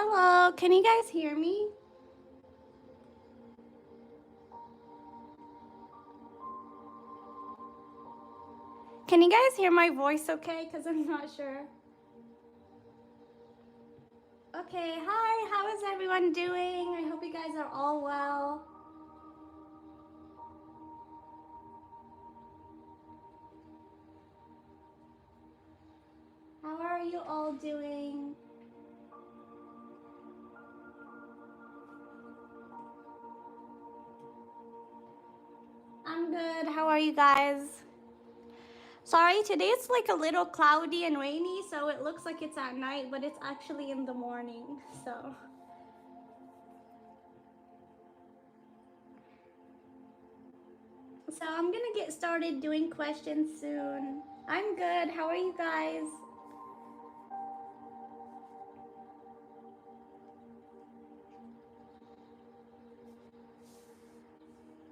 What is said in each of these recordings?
Hello, can you guys hear me? Can you guys hear my voice okay? Because I'm not sure. Okay, hi, how is everyone doing? I hope you guys are all well. How are you all doing? I'm good. How are you guys? Sorry, today it's like a little cloudy and rainy, so it looks like it's at night, but it's actually in the morning, so. So I'm gonna get started doing questions soon. I'm good. How are you guys?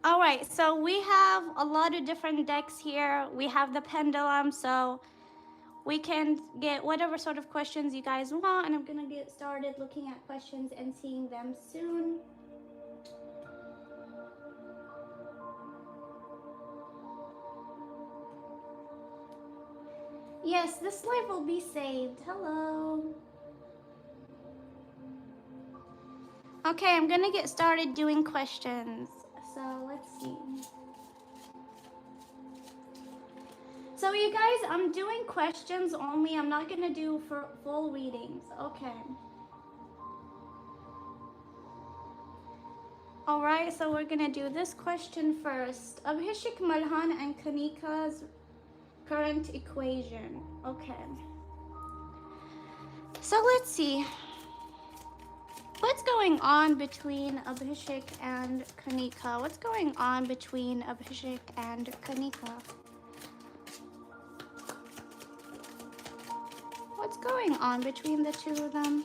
All right, so we have a lot of different decks here. We have the Pendulum, so we can get whatever sort of questions you guys want, and I'm gonna get started looking at questions and seeing them soon. Yes, this live will be saved. Hello. Okay, I'm gonna get started doing questions. So let's see. So you guys, I'm doing questions only. I'm not gonna do for full readings. Okay. All right, so we're gonna do this question first. Abhishek Malhan and Kanika's current equation. Okay. So let's see. What's going on between Abhishek and Kanika? What's going on between Abhishek and Kanika? What's going on between the two of them?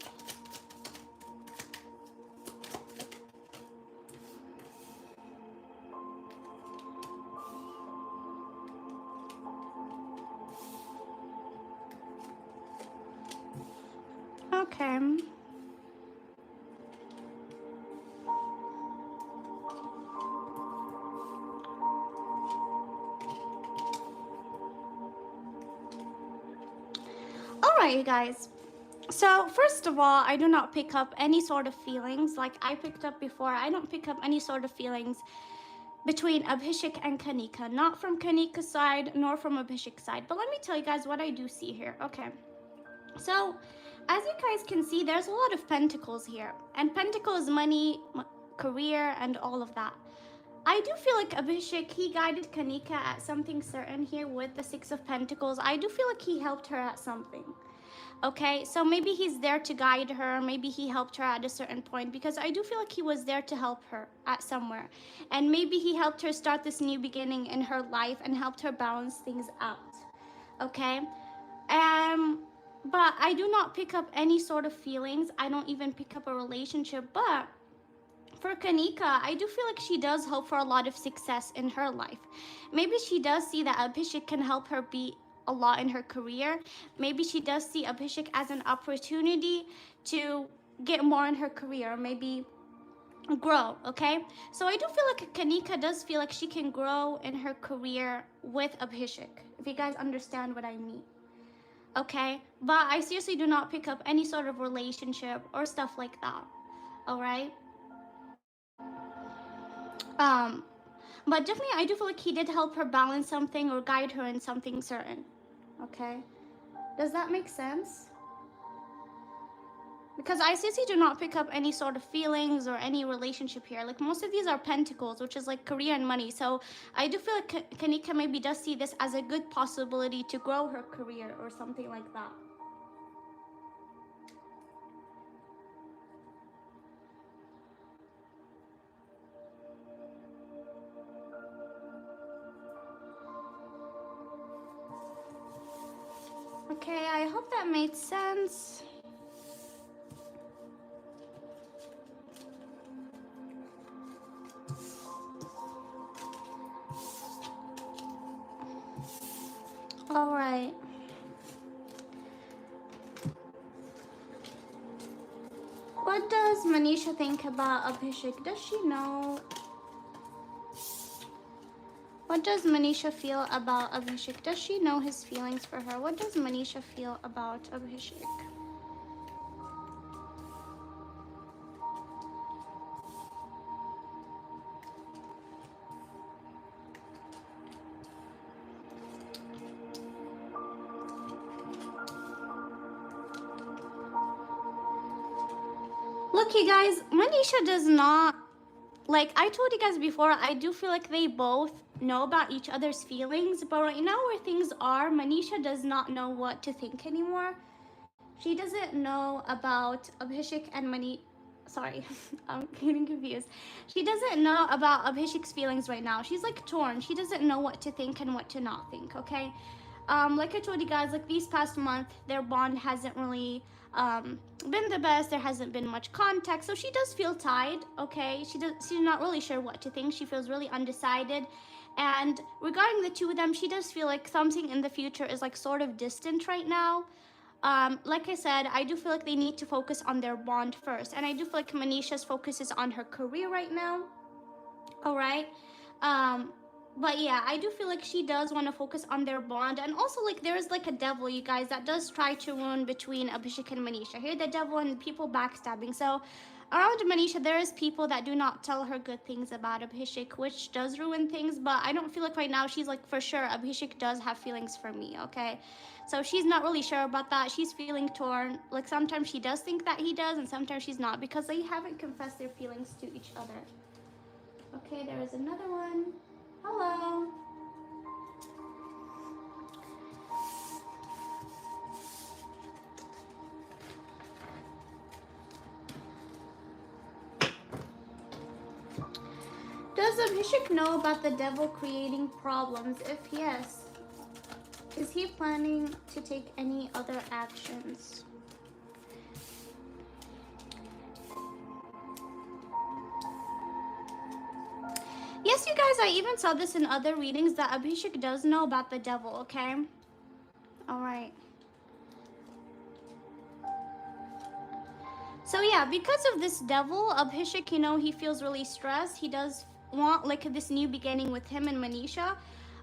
Okay. All right, you guys. So first of all, I do not pick up any sort of feelings like I picked up before. I don't pick up any sort of feelings between Abhishek and Kanika, not from Kanika's side nor from Abhishek's side. But let me tell you guys what I do see here. Okay. So, as you guys can see, there's a lot of pentacles here. And pentacles, money, career, and all of that. I do feel like Abhishek, he guided Kanika at something certain here with the Six of Pentacles. I do feel like he helped her at something. Okay, so maybe he's there to guide her. Maybe he helped her at a certain point, because I do feel like he was there to help her at somewhere. And maybe he helped her start this new beginning in her life and helped her balance things out. Okay? But I do not pick up any sort of feelings. I don't even pick up a relationship. But for Kanika, I do feel like she does hope for a lot of success in her life. Maybe she does see that Abhishek can help her be a lot in her career. Maybe she does see Abhishek as an opportunity to get more in her career, maybe grow. Okay, so I do feel like Kanika does feel like she can grow in her career with Abhishek, if you guys understand what I mean. Okay, but I seriously do not pick up any sort of relationship or stuff like that. All right. um but definitely I do feel like he did help her balance something or guide her in something certain. Okay, does that make sense? Because I seriously do not pick up any sort of feelings or any relationship here. Like, most of these are pentacles, which is like career and money. So I do feel like Kanika maybe does see this as a good possibility to grow her career or something like that. Okay, I hope that made sense. All right. What does Manisha think about Abhishek? Does she know? What does Manisha feel about Abhishek? Does she know his feelings for her? What does Manisha feel about Abhishek? Look, you guys, Manisha does not, like I told you guys before, I do feel like they both know about each other's feelings, but right now where things are, Manisha does not know what to think anymore. She doesn't know about Abhishek and Sorry, I'm getting confused. She doesn't know about Abhishek's feelings right now. She's like torn. She doesn't know what to think and what to not think, okay? Like I told you guys, like these past month, their bond hasn't really been the best. There hasn't been much contact, so she does feel tied. Okay, she's not really sure what to think. She feels really undecided, and regarding the two of them, she does feel like something in the future is like sort of distant right now. Like I said, I do feel like they need to focus on their bond first, and I do feel like Manisha's focus is on her career right now. All right. Um, but yeah, I do feel like she does want to focus on their bond, and also like there's like a devil, you guys, that does try to ruin between Abhishek and Manisha. Here, the devil and people backstabbing. So around Manisha, there is people that do not tell her good things about Abhishek, which does ruin things. But I don't feel like right now she's like for sure Abhishek does have feelings for me. Okay, so she's not really sure about that. She's feeling torn. Like sometimes she does think that he does, and sometimes she's not because they haven't confessed their feelings to each other. Okay, there is another one. Hello. Does Abhishek know about the devil creating problems? If yes, is he planning to take any other actions? Yes, you guys, I even saw this in other readings that Abhishek does know about the devil, okay? Alright. So yeah, because of this devil, Abhishek, you know, he feels really stressed. He does want like this new beginning with him and Manisha,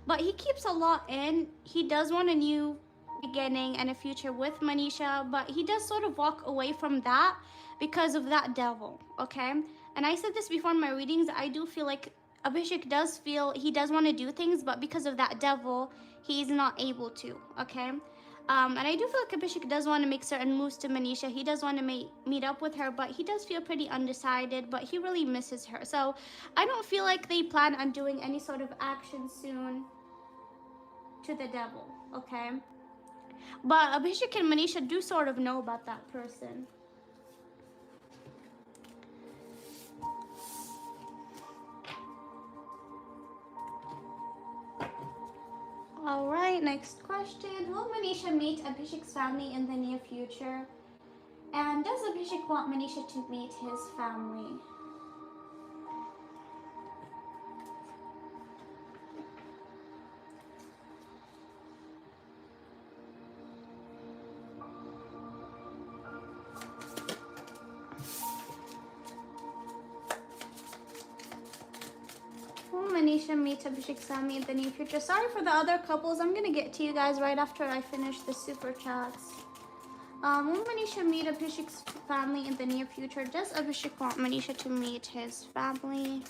but he keeps a lot in. He does want a new beginning and a future with Manisha, but he does sort of walk away from that because of that devil, okay? And I said this before in my readings, I do feel like Abhishek does feel he does want to do things, but because of that devil, he's not able to, okay? And I do feel like Abhishek does want to make certain moves to Manisha. He does want to meet up with her, but he does feel pretty undecided, but he really misses her. So I don't feel like they plan on doing any sort of action soon to the devil, okay? But Abhishek and Manisha do sort of know about that person. Alright, next question. Will Manisha meet Abhishek's family in the near future? And does Abhishek want Manisha to meet his family? Will Manisha meet Abhishek's family in the near future? Sorry for the other couples. I'm gonna get to you guys right after I finish the super chats. Will Manisha meet Abhishek's family in the near future? Does Abhishek want Manisha to meet his family?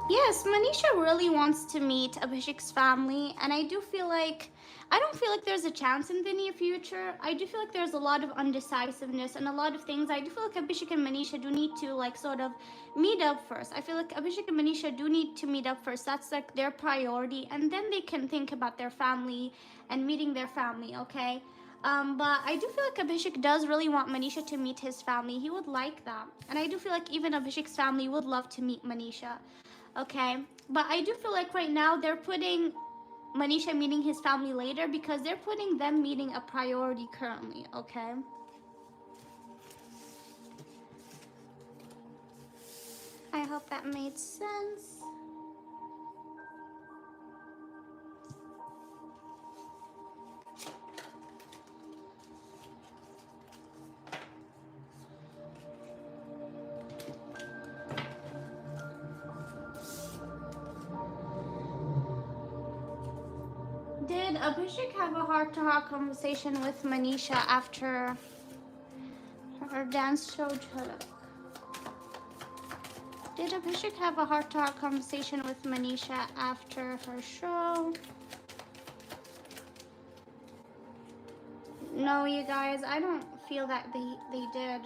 Yes, Manisha really wants to meet Abhishek's family, and I do feel like I don't feel like there's a chance in the near future. I do feel like there's a lot of undecisiveness and a lot of things. I do feel like Abhishek and Manisha do need to like sort of meet up first. I feel like Abhishek and Manisha do need to meet up first. That's like their priority, and then they can think about their family and meeting their family, okay? But I do feel like Abhishek does really want Manisha to meet his family. He would like that. And I do feel like even Abhishek's family would love to meet Manisha. Okay, but I do feel like right now they're putting Manisha meeting his family later, because they're putting them meeting a priority currently, okay? I hope that made sense. Did Abhishek have a heart-to-heart conversation with Manisha after her dance show? Did Abhishek have a heart-to-heart conversation with Manisha after her show? No, you guys, I don't feel that they did.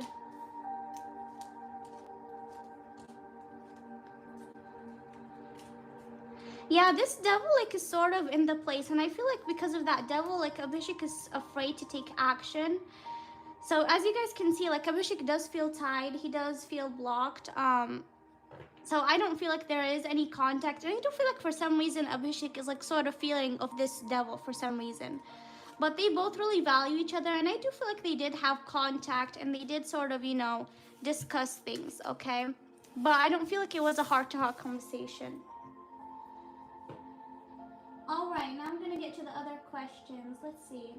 Yeah, this devil like is sort of in the place, and I feel like because of that devil, like Abhishek is afraid to take action. So as you guys can see, like Abhishek does feel tied, he does feel blocked. So I don't feel like there is any contact, and I do feel like for some reason Abhishek is like sort of feeling of this devil for some reason. But they both really value each other, and I do feel like they did have contact, and they did sort of, you know, discuss things, okay? But I don't feel like it was a heart-to-heart conversation. All right, now I'm gonna get to the other questions. Let's see.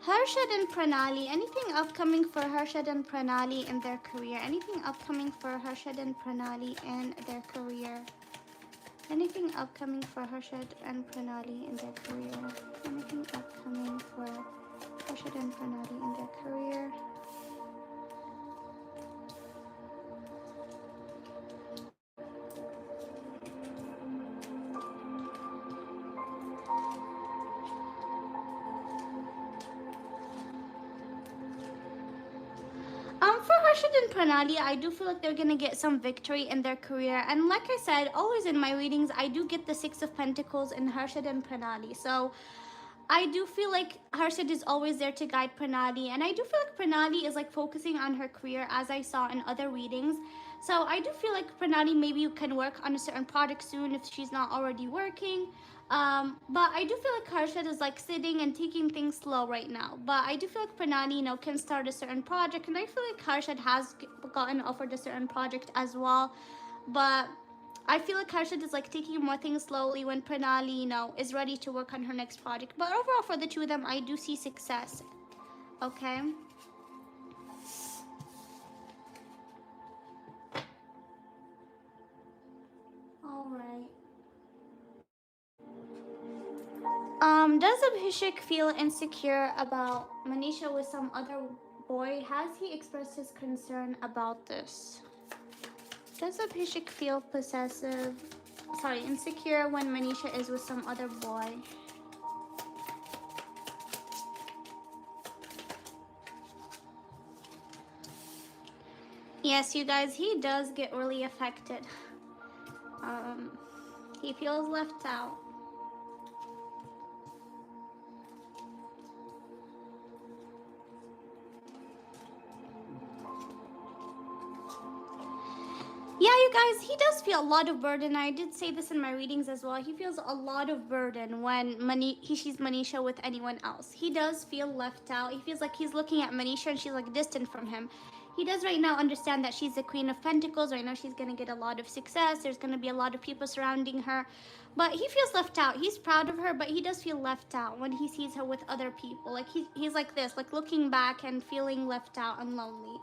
Harshad and Pranali, anything upcoming for Harshad and Pranali in their career? Anything upcoming for Harshad and Pranali in their career? Anything upcoming for Harshad and Pranali in their career? Anything upcoming for Harshad and Pranali in their career? For Harshad and Pranali, I do feel like they're gonna get some victory in their career. And like I said, always in my readings, I do get the Six of Pentacles in Harshad and Pranali. So I do feel like Harshad is always there to guide Pranali. And I do feel like Pranali is like focusing on her career, as I saw in other readings. So I do feel like Pranali maybe can work on a certain project soon if she's not already working. But I do feel like Harshad is like sitting and taking things slow right now. But I do feel like Pranali, you know, can start a certain project, and I feel like Harshad has gotten offered a certain project as well. But I feel like Harshad is like taking more things slowly when Pranali, you know, is ready to work on her next project. But overall, for the two of them, I do see success. Okay. All right. Does Abhishek feel insecure about Manisha with some other boy? Has he expressed his concern about this? Does Abhishek feel insecure when Manisha is with some other boy? Yes, you guys, he does get really affected. He feels left out. Yeah, you guys, he does feel a lot of burden. I did say this in my readings as well. He feels a lot of burden when he sees Manisha with anyone else. He does feel left out. He feels like he's looking at Manisha and she's like distant from him. He does right now understand that she's the Queen of Pentacles. Right now she's going to get a lot of success. There's going to be a lot of people surrounding her. But he feels left out. He's proud of her, but he does feel left out when he sees her with other people. Like he's like this, like looking back and feeling left out and lonely.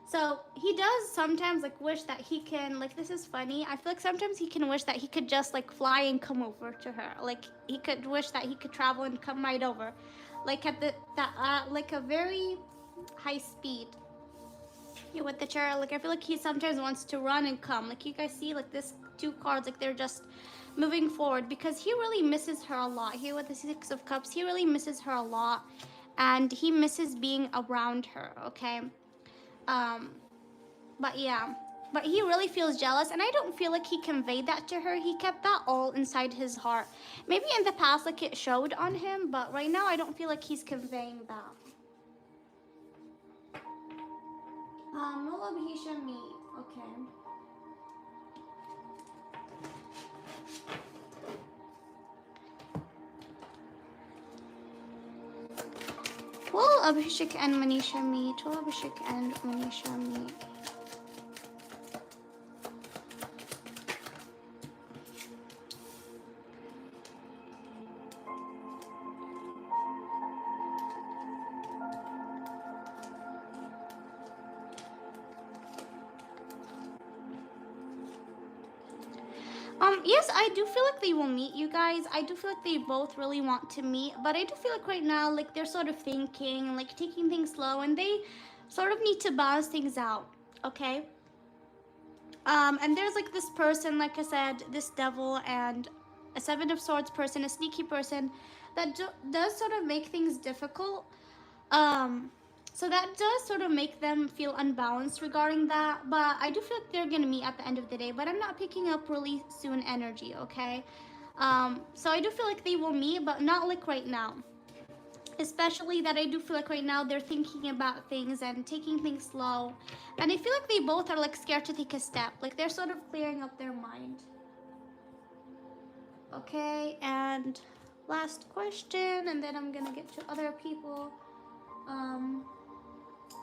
So he does sometimes like wish that he can, like, this is funny. I feel like sometimes he can wish that he could just like fly and come over to her. Like he could wish that he could travel and come right over, like at like a very high speed. Here with the chair, like I feel like he sometimes wants to run and come. Like you guys see, like this two cards, like they're just moving forward because he really misses her a lot. Here with the Six of Cups, he really misses her a lot, and he misses being around her. Okay. But yeah, But he really feels jealous, and I don't feel like he conveyed that to her. He kept that all inside his heart. Maybe in the past, like, it showed on him, but right now I don't feel like he's conveying that. Will Abhishek meet? Okay. Will Abhishek and Manisha meet? Will Abhishek and Manisha meet? Yes, I do feel like they will meet, you guys. I do feel like they both really want to meet, but I do feel like right now, like, they're sort of thinking, like, taking things slow, and they sort of need to balance things out, okay? And there's, like, this person, like I said, this devil and a Seven of Swords person, a sneaky person, that does sort of make things difficult. So that does sort of make them feel unbalanced regarding that, but I do feel like they're gonna meet at the end of the day, but I'm not picking up really soon energy, okay? So I do feel like they will meet, but not like right now. Especially that I do feel like right now they're thinking about things and taking things slow. And I feel like they both are like scared to take a step. Like they're sort of clearing up their mind. Okay, and last question, and then I'm gonna get to other people.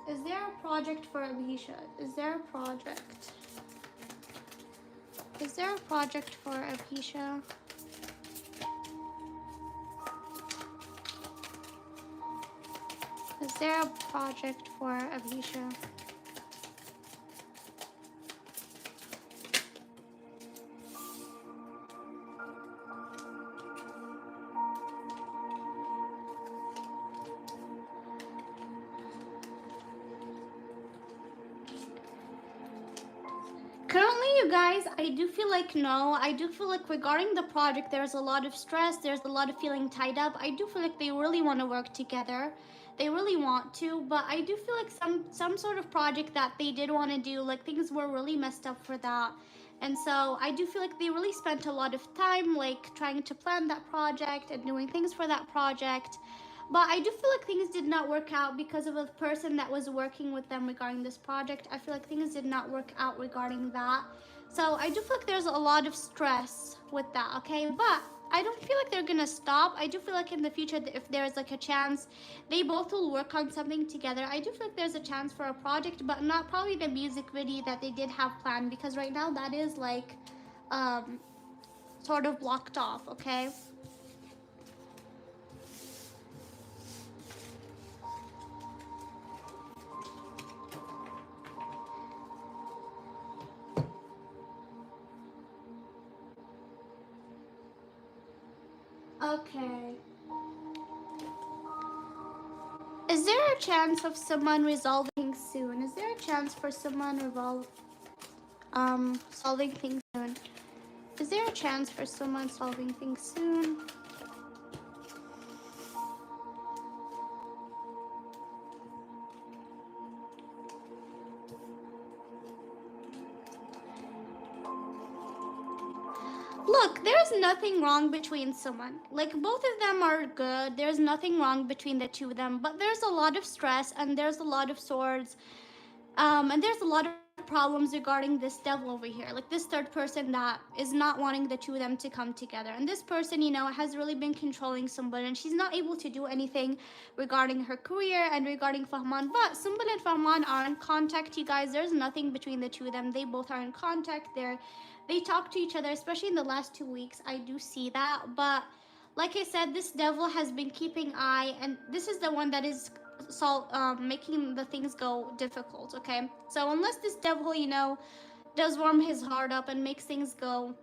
Is there a project for Abhisha? Is there a project? Is there a project for Abhisha? Is there a project for Abhisha? Currently, you guys, I do feel like no. I do feel like regarding the project, there's a lot of stress. There's a lot of feeling tied up. I do feel like they really want to work together. They really want to, but I do feel like some sort of project that they did want to do, like things were really messed up for that. And so I do feel like they really spent a lot of time like trying to plan that project and doing things for that project. But I do feel like things did not work out because of a person that was working with them regarding this project. I feel like things did not work out regarding that. So I do feel like there's a lot of stress with that, okay? But I don't feel like they're gonna stop. I do feel like in the future, if there's like a chance, they both will work on something together. I do feel like there's a chance for a project, but not probably the music video that they did have planned, because right now that is like sort of blocked off, okay? Okay. Is there a chance of someone resolving soon? Is there a chance for someone solving things soon? Is there a chance for someone solving things soon? Look, there's nothing wrong between someone. Like, both of them are good. There's nothing wrong between the two of them. But there's a lot of stress, and there's a lot of swords. And there's a lot of problems regarding this devil over here. Like, this third person that is not wanting the two of them to come together. And this person, you know, has really been controlling Sumbul, and she's not able to do anything regarding her career and regarding Fahman. But Sumbul and Fahman are in contact, you guys. There's nothing between the two of them. They both are in contact. They talk to each other, especially in the last 2 weeks. I do see that. But like I said, this devil has been keeping eye, and this is the one that is making the things go difficult, okay? So unless this devil, you know, does warm his heart up and makes things go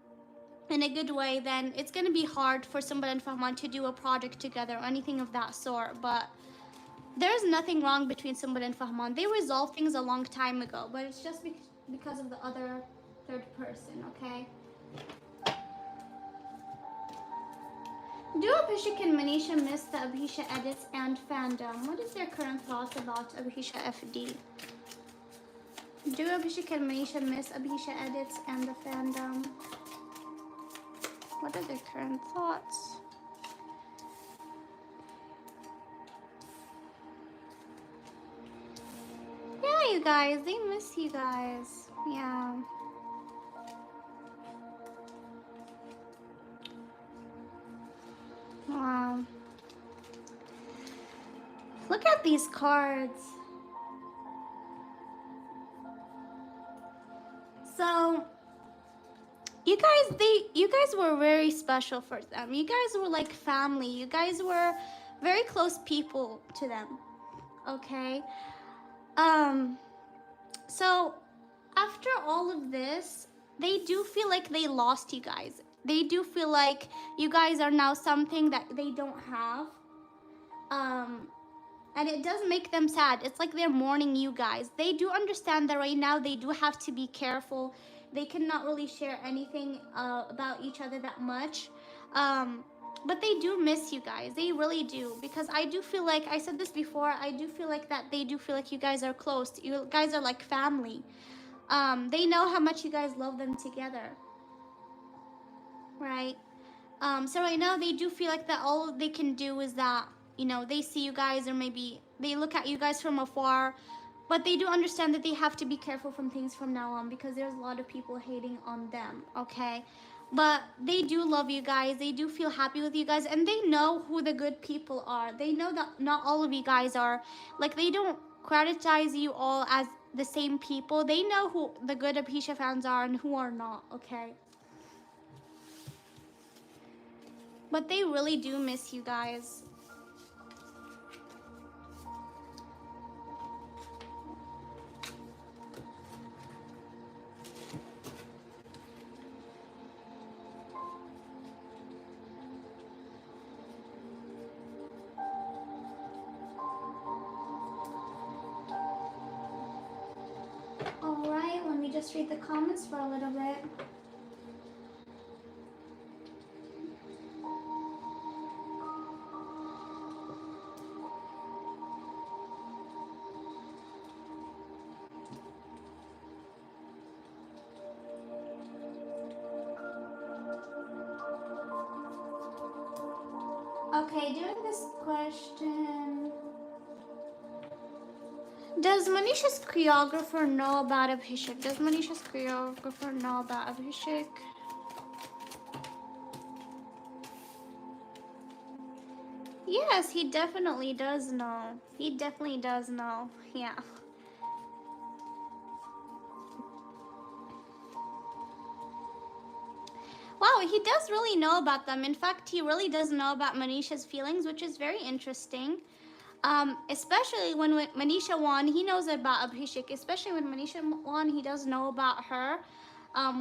in a good way, then it's going to be hard for Sumbul and Fahman to do a project together or anything of that sort. But there's nothing wrong between Sumbul and Fahman. They resolved things a long time ago, but it's just because of the other third person, okay? Do Abhishek and Manisha miss the Abhisha edits and fandom? What is their current thoughts about Abhisha FD? Do Abhishek and Manisha miss Abhisha edits and the fandom? What are their current thoughts? Yeah, you guys, they miss you guys. Yeah. Wow. Look at these cards. So, you guys were very special for them. You guys were like family. You guys were very close people to them. Okay? Um, so after all of this, they do feel like they lost you guys. They do feel like you guys are now something that they don't have. Um, and it does make them sad. It's like they're mourning you guys. They do understand that right now they do have to be careful. They cannot really share anything about each other that much. But they do miss you guys. They really do. Because I do feel like, I said this before, I do feel like that they do feel like you guys are close. You guys are like family. They know how much you guys love them together. Right? So right now they do feel like that all they can do is that, you know, they see you guys or maybe they look at you guys from afar, but they do understand that they have to be careful from things from now on because there's a lot of people hating on them, okay? But they do love you guys. They do feel happy with you guys, and they know who the good people are. They know that not all of you guys are, like, they don't criticize you all as the same people. They know who the good Abhisha fans are and who are not, okay? But they really do miss you guys. Alright, let me just read the comments for a little bit. Okay, doing this question. Does Manisha's choreographer know about Abhishek? Does Manisha's choreographer know about Abhishek? Yes, he definitely does know. He definitely does know. Yeah. Wow, he does really know about them. In fact, he really does know about Manisha's feelings, which is very interesting. Especially when Manisha won, he knows about Abhishek. Especially when Manisha won, he does know about her,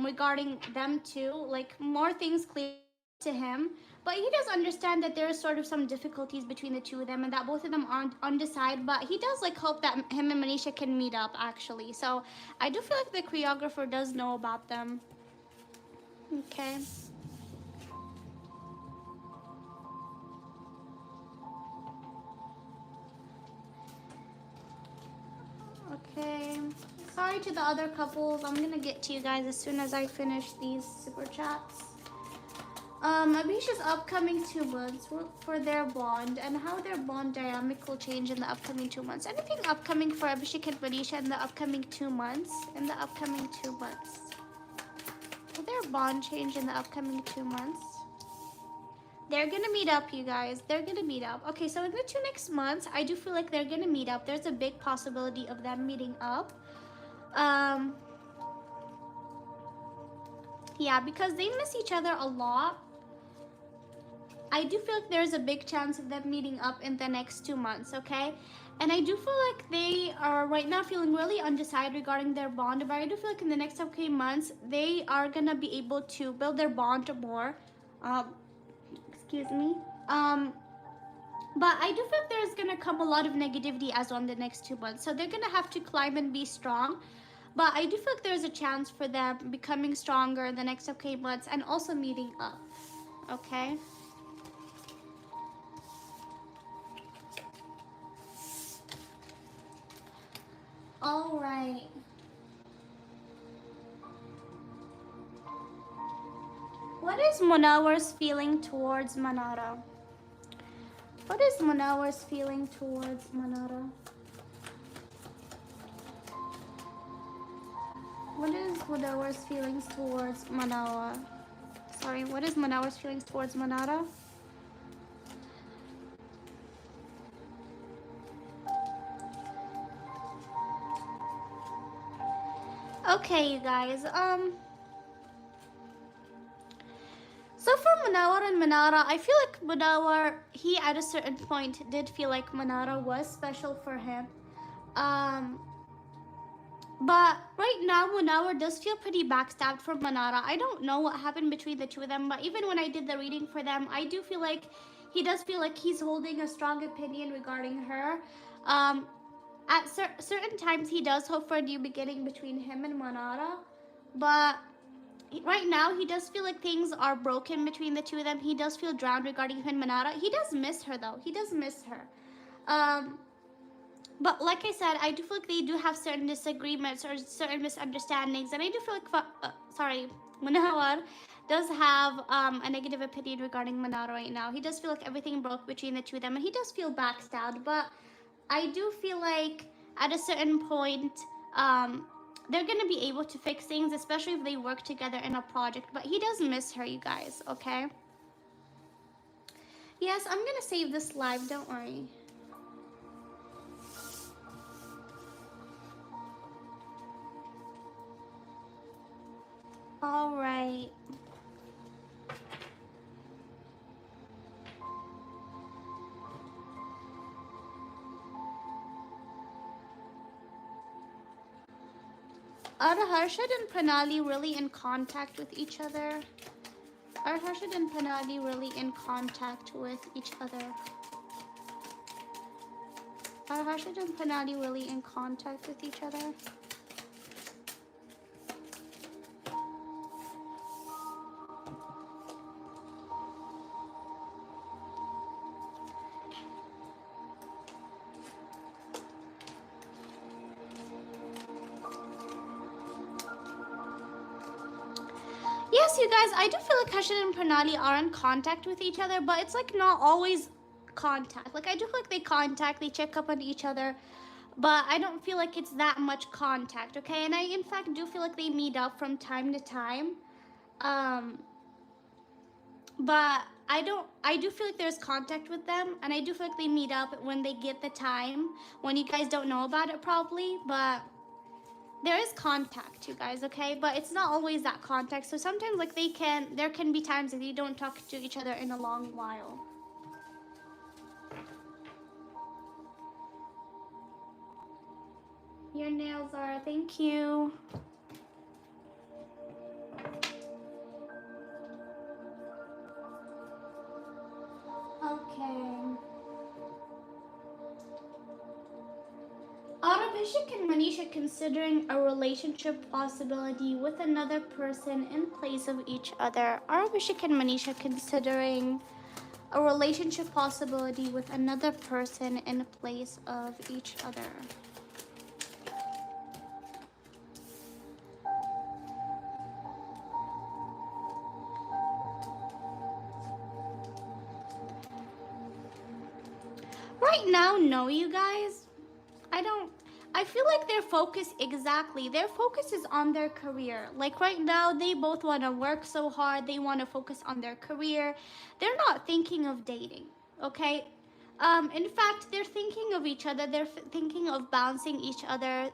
regarding them too. Like, more things clear to him. But he does understand that there is sort of some difficulties between the two of them and that both of them aren't undecided. But he does like hope that him and Manisha can meet up actually. So I do feel like the choreographer does know about them. Okay. Okay. Sorry to the other couples. I'm gonna get to you guys as soon as I finish these super chats. Abhisha's upcoming 2 months for their bond and how their bond dynamic will change in the upcoming 2 months. Anything upcoming for Abhishek and Manisha in the upcoming 2 months? In the upcoming 2 months. Will their bond change in the upcoming 2 months? They're gonna meet up, you guys. They're gonna meet up. Okay, so in the next 2 months, I do feel like they're gonna meet up. There's a big possibility of them meeting up. Yeah, because they miss each other a lot. I do feel like there's a big chance of them meeting up in the next 2 months, okay? And I do feel like they are right now feeling really undecided regarding their bond, but I do feel like in the next upcoming months, they are gonna be able to build their bond more. Excuse me. But I do feel like there's gonna come a lot of negativity as on the next 2 months. So they're gonna have to climb and be strong. But I do feel like there's a chance for them becoming stronger in the next upcoming months and also meeting up, okay? All right. is Munawar's feeling towards Manara? What is Munawar's feeling towards Manara? What is Munawar's feelings towards Manara? Sorry, what is Munawar's feelings towards Manara? Okay, you guys. So for Manawar and Manara, I feel like Manawar, he at a certain point did feel like Manara was special for him. But right now, Munawar does feel pretty backstabbed from Manara. I don't know what happened between the two of them, but even when I did the reading for them, I do feel like he does feel like he's holding a strong opinion regarding her. At certain times, he does hope for a new beginning between him and Manara, but right now, he does feel like things are broken between the two of them. He does feel drowned regarding him and Manara. He does miss her, though. He does miss her. But like I said, I do feel like they do have certain disagreements or certain misunderstandings, and I do feel like, Manawar does have a negative opinion regarding Manara right now. He does feel like everything broke between the two of them, and he does feel backstabbed. But I do feel like at a certain point, they're gonna be able to fix things, especially if they work together in a project. But he does miss her, you guys. Okay. Yes, I'm gonna save this live. Don't worry. All right. Are Harshad and Pranali really in contact with each other? Are Harshad and Pranali really in contact with each other? Are Harshad and Pranali really in contact with each other? Yes, you guys, I do feel like Harshad and Pranali are in contact with each other, but it's like not always contact. Like I do feel like they contact, they check up on each other, but I don't feel like it's that much contact, okay? And I in fact do feel like they meet up from time to time. But I do feel like there's contact with them, and I do feel like they meet up when they get the time, when you guys don't know about it probably, but there is contact, you guys, okay? But it's not always that contact. So sometimes like there can be times that they don't talk to each other in a long while. Your nails are, thank you. Okay. Are Abhishek and Manisha considering a relationship possibility with another person in place of each other? Are Abhishek and Manisha considering a relationship possibility with another person in place of each other? Right now, no, you guys. I feel like their focus is on their career. Like right now, they both want to work so hard. They want to focus on their career. They're not thinking of dating, okay? In fact, they're thinking of each other. They're thinking of balancing each other,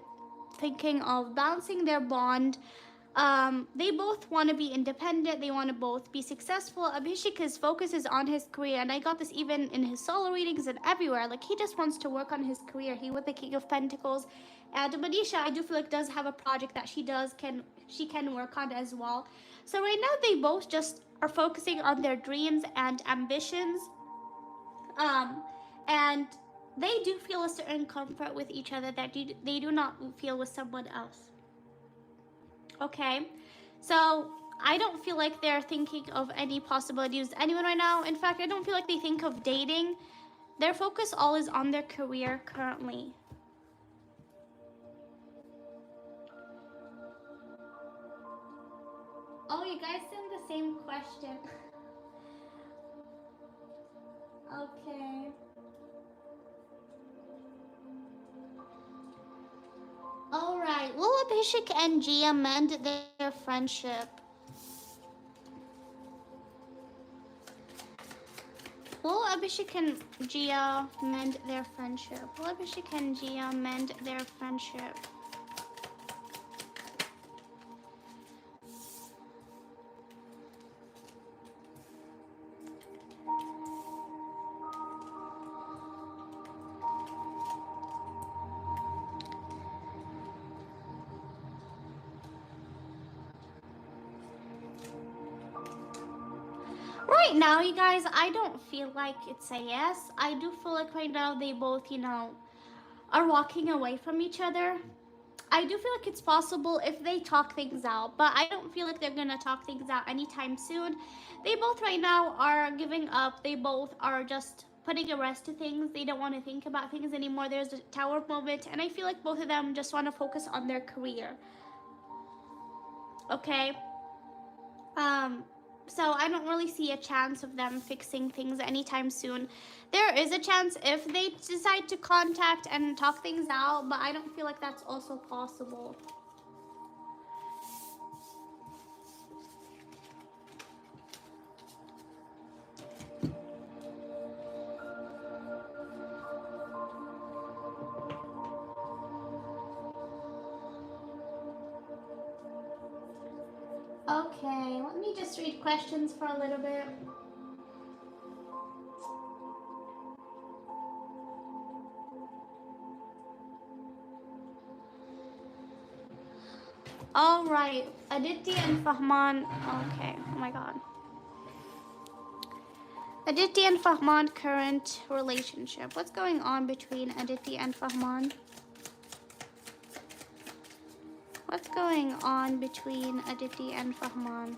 thinking of balancing their bond. They both want to be independent. They want to both be successful. Abhishek's focus is on his career, and I got this even in his solo readings and everywhere. Like he just wants to work on his career. He with the King of Pentacles, and Manisha, I do feel like does have a project that she can work on as well. So right now they both just are focusing on their dreams and ambitions, and they do feel a certain comfort with each other that they do not feel with someone else. Okay, so I don't feel like they're thinking of any possibilities with anyone right now. In fact, I don't feel like they think of dating. Their focus all is on their career currently. Oh you guys sent the same question. Okay. Alright, will Abhishek and Gia mend their friendship? Will Abhishek and Gia mend their friendship? Will Abhishek and Gia mend their friendship? Right now, you guys, I don't feel like it's a yes. I do feel like right now they both, are walking away from each other. I do feel like it's possible if they talk things out, but I don't feel like they're gonna talk things out anytime soon. They both right now are giving up. They both are just putting a rest to things. They don't want to think about things anymore. There's a tower moment, and I feel like both of them just want to focus on their career. Okay? Um, so I don't really see a chance of them fixing things anytime soon. There is a chance if they decide to contact and talk things out, but I don't feel like that's also possible. Okay, let me just read questions for a little bit. All right, Aditi and Fahman. Okay, oh my god. Aditi and Fahman current relationship. What's going on between Aditi and Fahman? What's going on between Aditi and Fahman?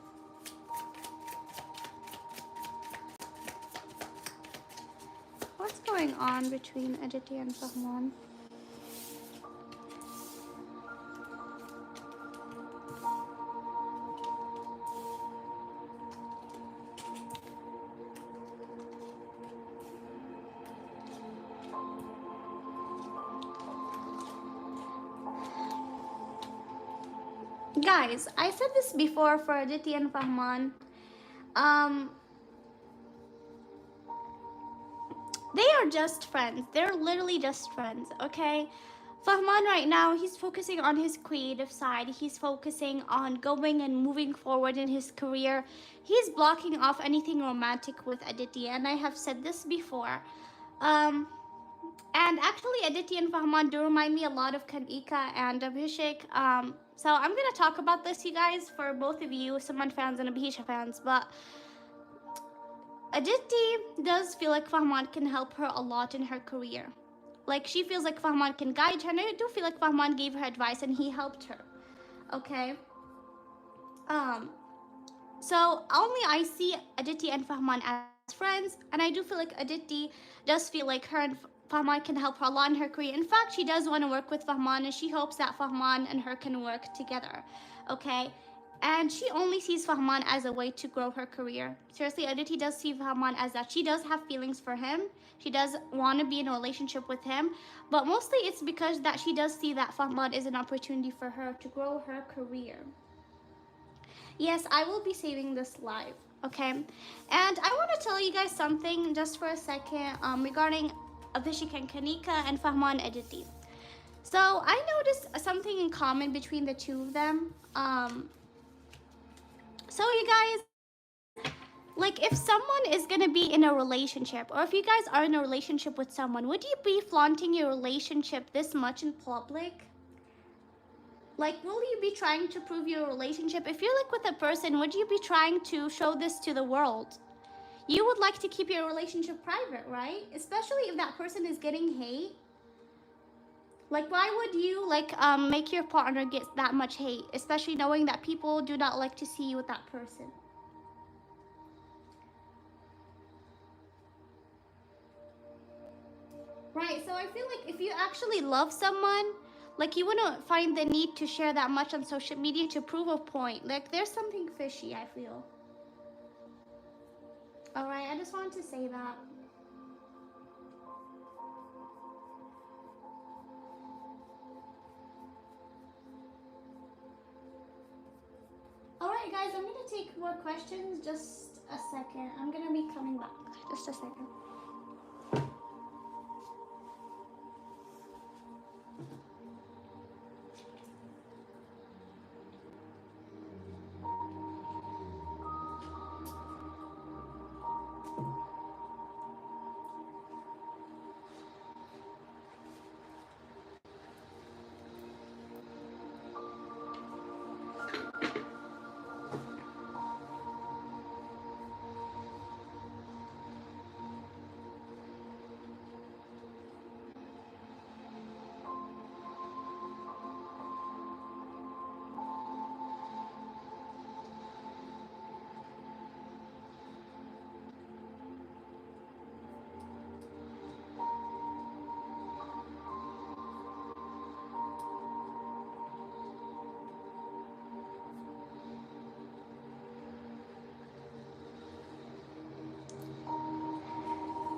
What's going on between Aditi and Fahman? Guys, I said this before for Aditi and Fahman. They are just friends. They're literally just friends, okay? Fahman right now, he's focusing on his creative side. He's focusing on going and moving forward in his career. He's blocking off anything romantic with Aditi, and I have said this before. And actually, Aditi and Fahman do remind me a lot of Kanika and Abhishek. So I'm gonna talk about this, you guys, for both of you, Saman fans and Abhishek fans. But Aditi does feel like Fahman can help her a lot in her career. Like, she feels like Fahman can guide her, and I do feel like Fahman gave her advice and he helped her. Okay? So only I see Aditi and Fahman as friends, and I do feel like Aditi does feel like her and Fahman can help her a lot in her career. In fact, she does want to work with Fahman, and she hopes that Fahman and her can work together. Okay? And she only sees Fahman as a way to grow her career. Seriously, Aditi does see Fahman as that. She does have feelings for him. She does want to be in a relationship with him. But mostly it's because that she does see that Fahman is an opportunity for her to grow her career. Yes, I will be saving this live, okay? And I want to tell you guys something just for a second regarding Abhishek and Kanika and Fahman Aditi. So I noticed something in common between the two of them. So you guys, like, if someone is gonna be in a relationship, or if you guys are in a relationship with someone, would you be flaunting your relationship this much in public? Like, will you be trying to prove your relationship? If you're like with a person, would you be trying to show this to the world? You would like to keep your relationship private, right? Especially if that person is getting hate. Like, why would you make your partner get that much hate, especially knowing that people do not like to see you with that person? Right, so I feel like if you actually love someone, Like, you wouldn't find the need to share that much on social media to prove a point. Like, there's something fishy, I feel. Alright, I just wanted to say that. Alright guys, I'm gonna take more questions. Just a second. I'm gonna be coming back. Just a second.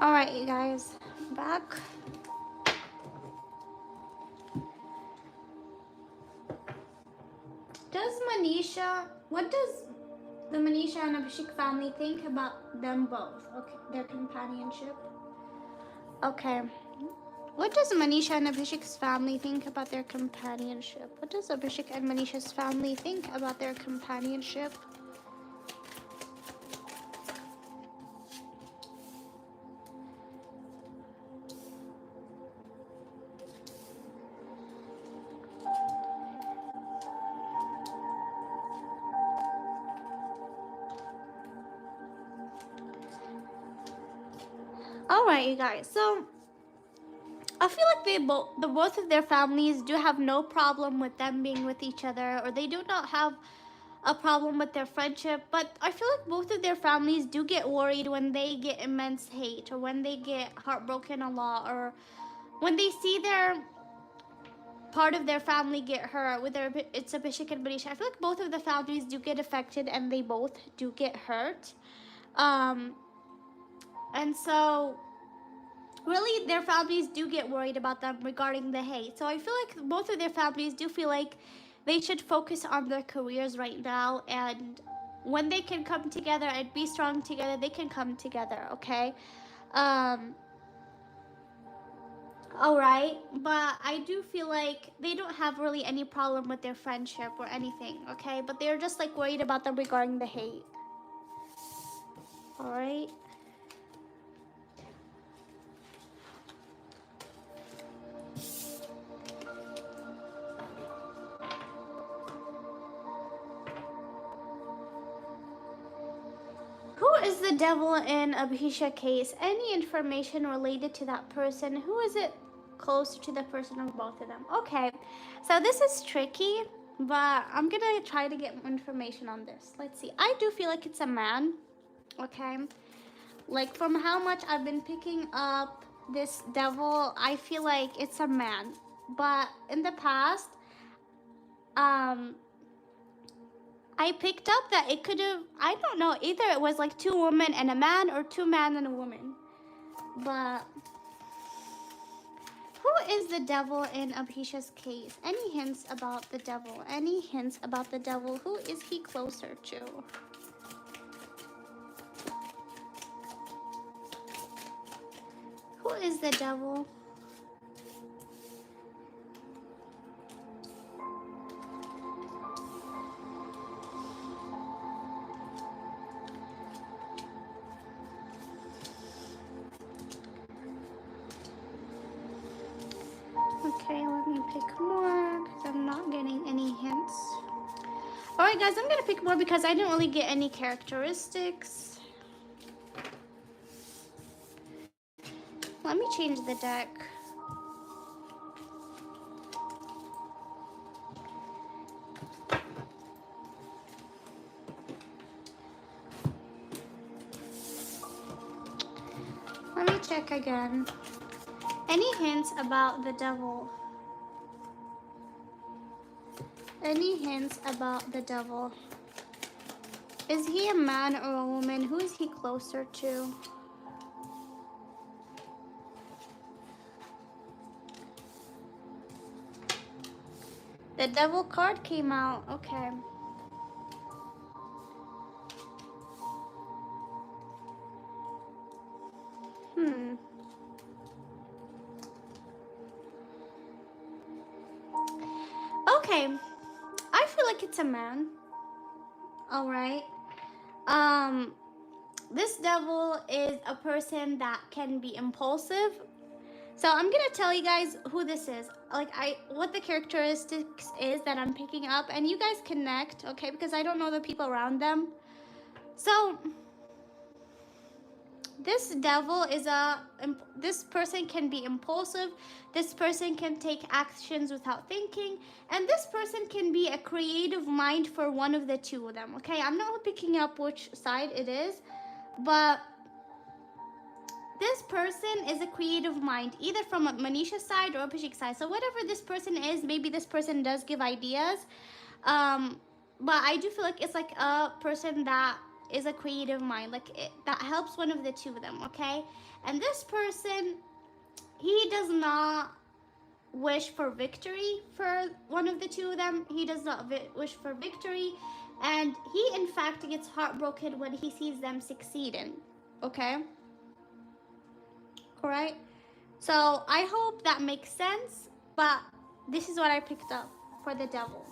Alright, you guys, back. What does the Manisha and Abhishek family think about them both? Okay, their companionship. Okay. What does Manisha and Abhishek's family think about their companionship? What does Abhishek and Manisha's family think about their companionship? Alright, you guys, so I feel like the both of their families do have no problem with them being with each other, or they do not have a problem with their friendship, but I feel like both of their families do get worried when they get immense hate, or when they get heartbroken a lot, or when they see their part of their family get hurt, whether it's Abhishek and Manisha. I feel like both of the families do get affected and they both do get hurt. And so really their families do get worried about them regarding the hate. So I feel like both of their families do feel like they should focus on their careers right now, and when they can come together and be strong together, they can come together, okay? Alright, but I do feel like they don't have really any problem with their friendship or anything, okay? But they're just like worried about them regarding the hate. Alright. Who is the devil in Abhishek case? Any information related to that person? Who is it closer to the person, or both of them? Okay, so this is tricky, but I'm gonna try to get information on this. Let's see. I do feel like it's a man, okay? Like, from how much I've been picking up this devil, I feel like it's a man. But in the past, I picked up that it could have, I don't know, either it was like two women and a man, or two men and a woman. But who is the devil in Abhishek's case? Any hints about the devil? Any hints about the devil? Who is he closer to? Who is the devil? Okay, let me pick more because I'm not getting any hints. Alright guys, I'm gonna pick more because I didn't really get any characteristics. Let me change the deck. Let me check again. Any hints about the devil? Any hints about the devil? Is he a man or a woman? Who is he closer to? The devil card came out. Okay. Okay. I feel like it's a man. All right. This devil is a person that can be impulsive. So I'm gonna tell you guys who this is. Like what the characteristics is that I'm picking up, and you guys connect, okay? Because I don't know the people around them. So this devil is this person can be impulsive. This person can take actions without thinking, and this person can be a creative mind for one of the two of them. Okay, I'm not picking up which side it is, but this person is a creative mind, either from Manisha's side or Abhishek's side. So whatever this person is, maybe this person does give ideas. But I do feel like it's like a person that is a creative mind, like that helps one of the two of them, okay? And this person, he does not wish for victory for one of the two of them. He does not wish for victory. And he, in fact, gets heartbroken when he sees them succeeding, okay? Alright, so I hope that makes sense, but this is what I picked up for the devil.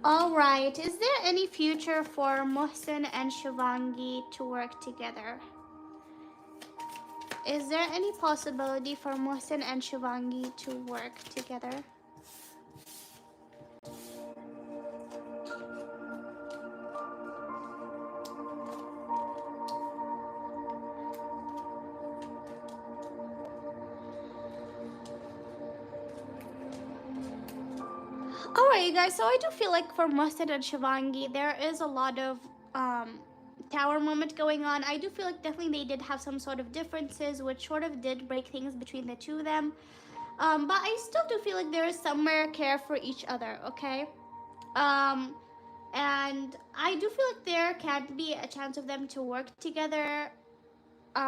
Alright, is there any future for Mohsen and Shivangi to work together? Is there any possibility for Mohsen and Shivangi to work together? Alright, you guys, so I do feel like for Mohsen and Shivangi, there is a lot of tower moment going on. I do feel like definitely they did have some sort of differences, which sort of did break things between the two of them. But I still do feel like there is somewhere care for each other, okay? And I do feel like there can be a chance of them to work together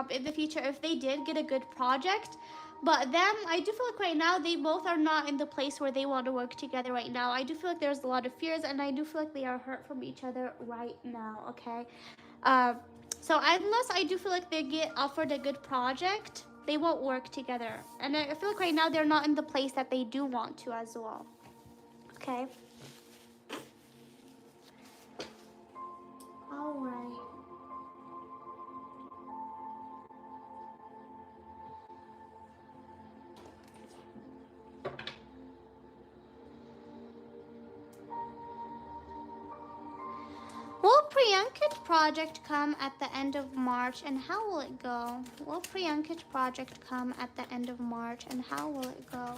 in the future if they did get a good project. But them, I do feel like right now they both are not in the place where they want to work together right now. I do feel like there's a lot of fears, and I do feel like they are hurt from each other right now, okay? So unless I do feel like they get offered a good project, they won't work together. And I feel like right now they're not in the place that they do want to as well, okay? All right. Will Priyanka's project come at the end of March, and how will it go? Will Priyanka's project come at the end of March, and how will it go?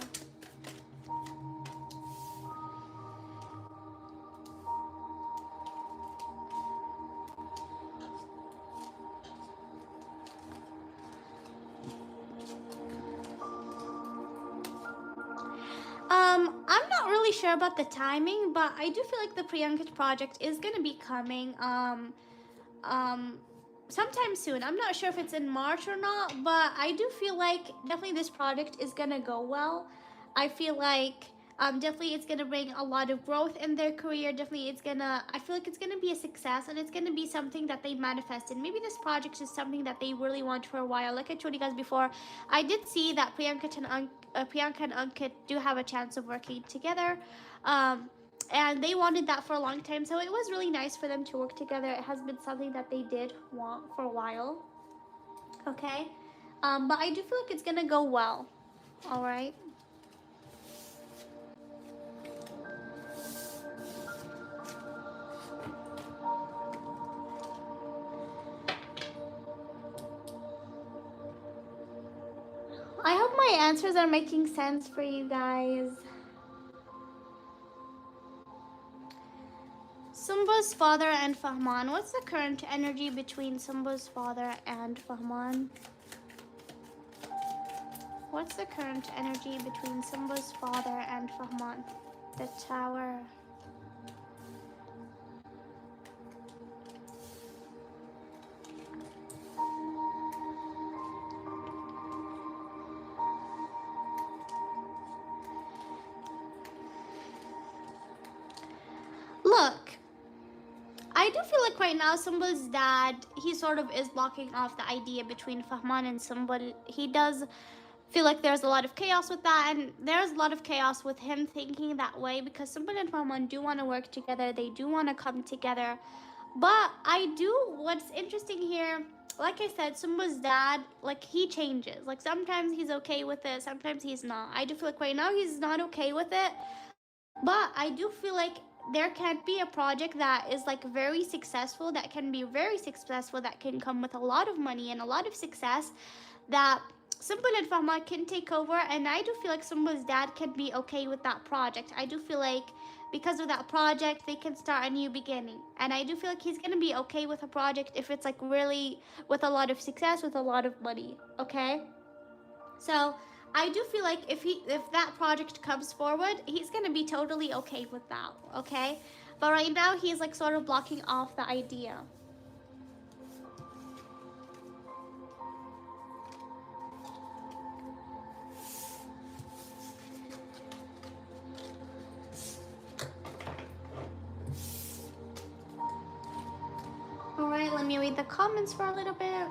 I'm not really sure about the timing, but I do feel like the Priyanka's project is gonna be coming sometime soon. I'm not sure if it's in March or not, but I do feel like definitely this project is gonna go well. I feel like definitely it's gonna bring a lot of growth in their career. Definitely I feel like it's gonna be a success, and it's gonna be something that they manifested. Maybe this project is something that they really want for a while. Like I told you guys before, I did see that Priyanka and Ankit do have a chance of working together. And they wanted that for a long time, so it was really nice for them to work together. It has been something that they did want for a while, okay? But I do feel like it's gonna go well, all right? I hope my answers are making sense for you guys. Sumba's father and Fahman. What's the current energy between Sumba's father and Fahman? What's the current energy between Sumba's father and Fahman? The Tower. Look, I do feel like right now Sumba's dad, he sort of is blocking off the idea between Fahman and Sumba. He does feel like there's a lot of chaos with that, and there's a lot of chaos with him thinking that way, because Sumba and Fahman do want to work together, they do want to come together. But what's interesting here, like I said, Sumba's dad, like, he changes. Like, sometimes he's okay with it, sometimes he's not. I do feel like right now he's not okay with it, but I do feel like there can be a project that is like very successful, that can be very successful, that can come with a lot of money and a lot of success, that Simple and Fahma can take over. And I do feel like Simba's dad can be okay with that project. I do feel like because of that project, they can start a new beginning. And I do feel like he's gonna be okay with a project if it's like really with a lot of success, with a lot of money, okay? So I do feel like if that project comes forward, he's gonna be totally okay with that, okay? But right now he's like sort of blocking off the idea. Alright, let me read the comments for a little bit.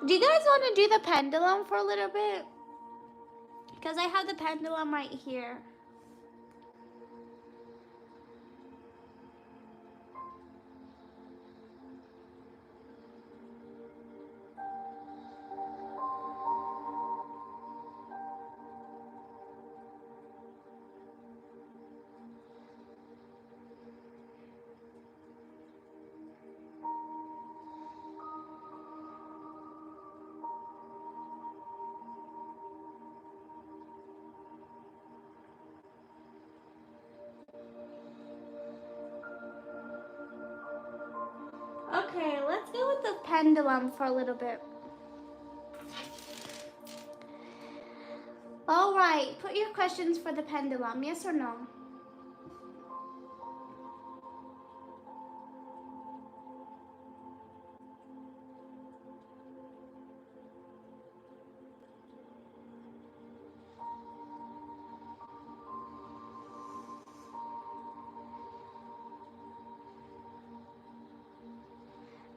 Do you guys want to do the pendulum for a little bit? Because I have the pendulum right here. Okay, let's go with the pendulum for a little bit. Alright, put your questions for the pendulum, yes or no?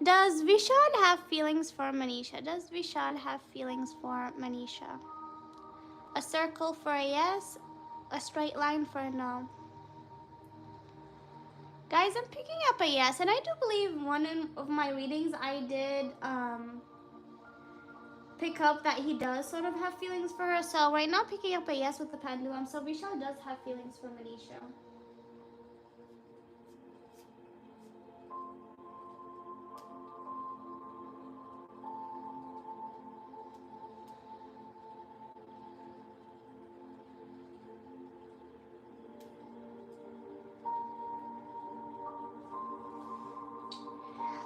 Does Vishal have feelings for Manisha? Does Vishal have feelings for Manisha? A circle for a yes, a straight line for a no. Guys, I'm picking up a yes, and I do believe one of my readings I did pick up that he does sort of have feelings for her. So right now picking up a yes with the pendulum, so Vishal does have feelings for Manisha.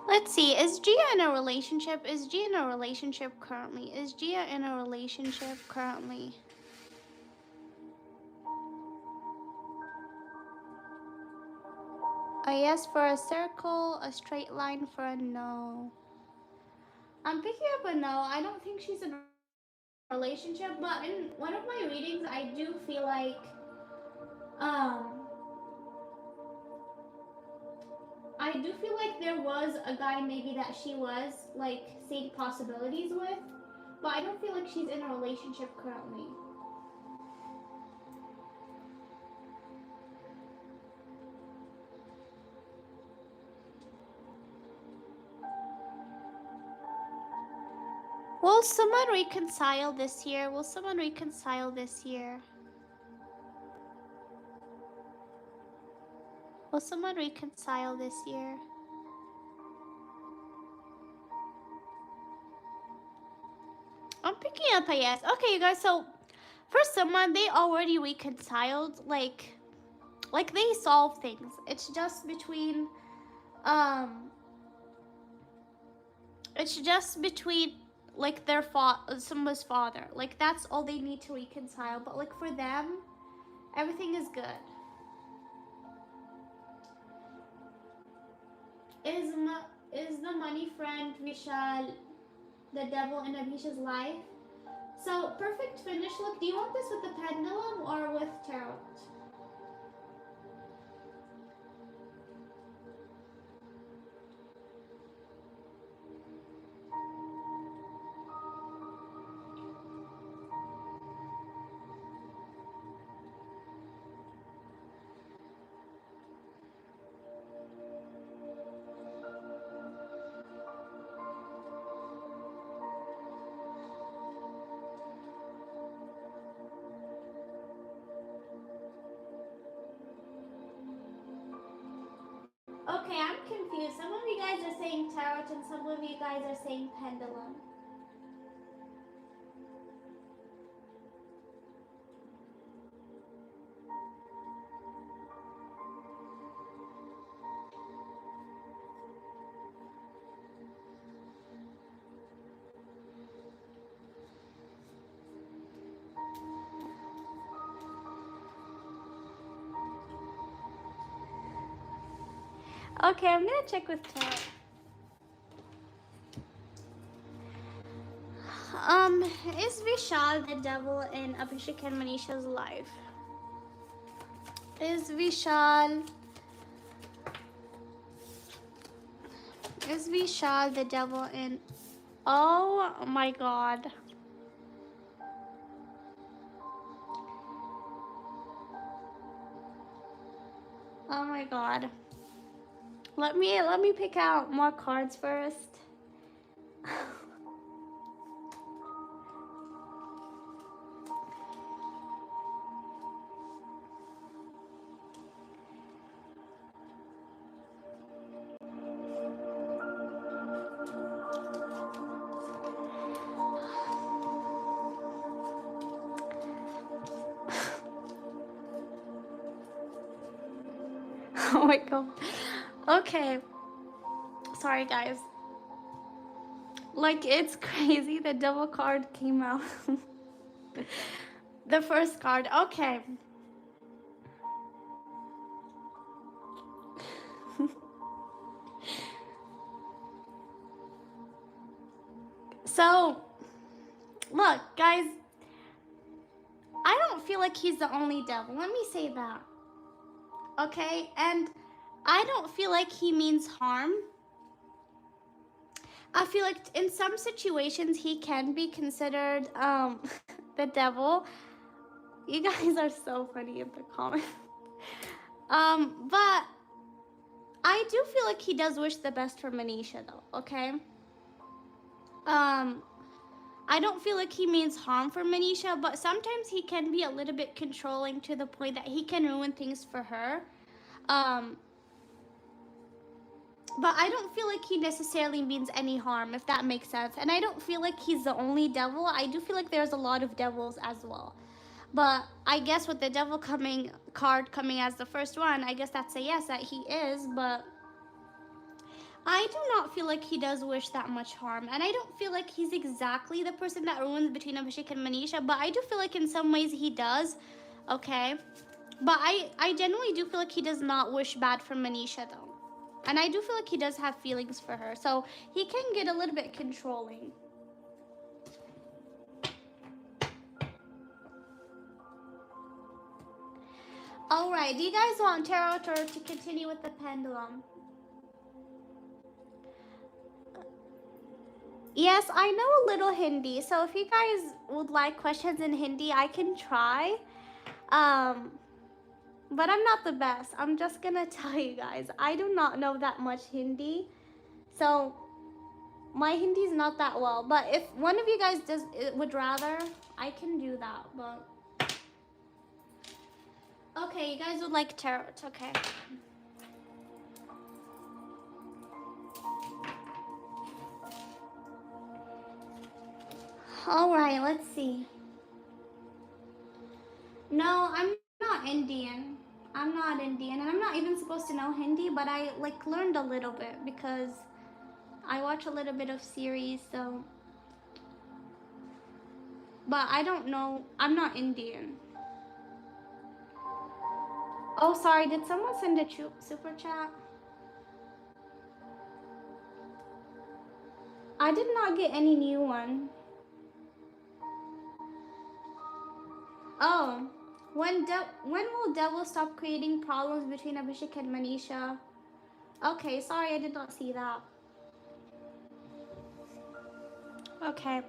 Let's see, is Gia in a relationship? Is Gia in a relationship currently? Is Gia in a relationship currently? A yes for a circle, a straight line for a no. I'm picking up a no. I don't think she's in a relationship, but in one of my readings, I do feel like, I do feel like there was a guy maybe that she was like seeing possibilities with, but I don't feel like she's in a relationship currently. Will someone reconcile this year? Will someone reconcile this year? Will someone reconcile this year? I'm picking up a yes. Okay, you guys, so for someone, they already reconciled, like they solved things. It's just between, um, it's just between, like, their someone's father. Like, that's all they need to reconcile. But, like, for them, everything is good. Is the money friend Vishal the devil in Abhishek's life? So, perfect finish. Look, do you want this with the pendulum or with tarot? Okay, I'm confused. Some of you guys are saying tarot and some of you guys are saying pendulum. Okay, I'm gonna check with tarot. Is Vishal the devil in Abhishek and Manisha's life? Is Vishal the devil in... Oh my god. Oh my god. Let me pick out more cards first. Oh my god. Okay. Sorry guys. Like, it's crazy, the devil card came out. The first card. Okay. So, look, guys, I don't feel like he's the only devil. Let me say that. Okay? And I don't feel like he means harm. I feel like in some situations he can be considered the devil. You guys are so funny in the comments. But I do feel like he does wish the best for Manisha though, okay? I don't feel like he means harm for Manisha, but sometimes he can be a little bit controlling to the point that he can ruin things for her. But I don't feel like he necessarily means any harm, if that makes sense. And I don't feel like he's the only devil. I do feel like there's a lot of devils as well. But I guess with the devil card coming as the first one, I guess that's a yes, that he is. But I do not feel like he does wish that much harm. And I don't feel like he's exactly the person that ruins between Abhishek and Manisha. But I do feel like in some ways he does. Okay. But I genuinely do feel like he does not wish bad for Manisha though. And I do feel like he does have feelings for her. So he can get a little bit controlling. Alright, do you guys want tarot or to continue with the pendulum? Yes, I know a little Hindi. So if you guys would like questions in Hindi, I can try. But I'm not the best. I'm just gonna tell you guys, I do not know that much Hindi. So My Hindi is not that well, but if one of you guys would rather, I can do that. But okay, you guys would like tarot. Okay. All right, let's see. No, I'm not Indian. I'm not Indian, and I'm not even supposed to know Hindi, but I like learned a little bit because I watch a little bit of series, so. But I don't know. I'm not Indian. Oh, sorry. Did someone send a super chat? I did not get any new one. Oh, when will Devil stop creating problems between Abhishek and Manisha? Okay, sorry, I did not see that. Okay.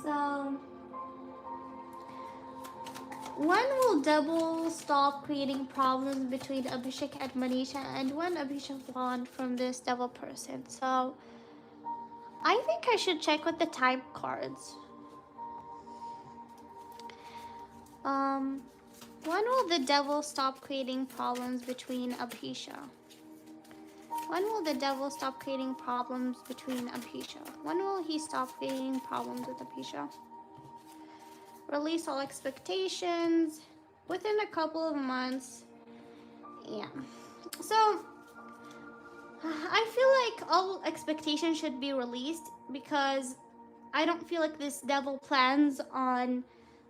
So, when will Devil stop creating problems between Abhishek and Manisha, and when Abhishek want from this Devil person? So, I think I should check with the type cards. When will the Devil stop creating problems between Abhisha? When will the Devil stop creating problems between Abhisha? When will he stop creating problems with Abhisha? Release all expectations within a couple of months. Yeah. So, I feel like all expectations should be released because I don't feel like this Devil plans on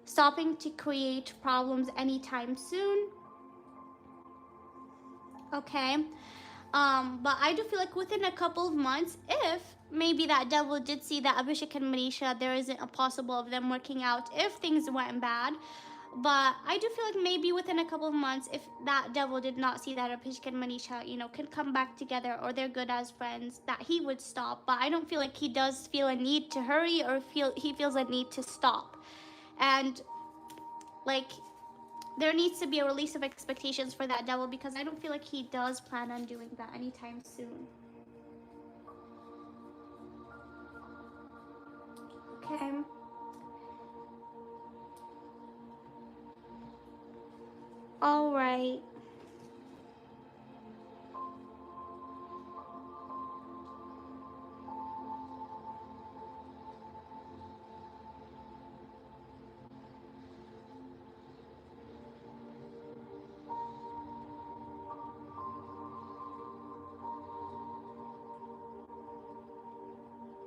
stopping to create problems anytime soon. Okay. But I do feel like within a couple of months, if maybe that Devil did see that Abhishek and Manisha, there isn't a possible of them working out if things went bad. But I do feel like maybe within a couple of months, if that Devil did not see that Abhishek and Manisha, you know, can come back together or they're good as friends, that he would stop. But I don't feel like he does feel a need to hurry or he feels a need to stop. And like there needs to be a release of expectations for that Devil because I don't feel like he does plan on doing that anytime soon. Okay. All right.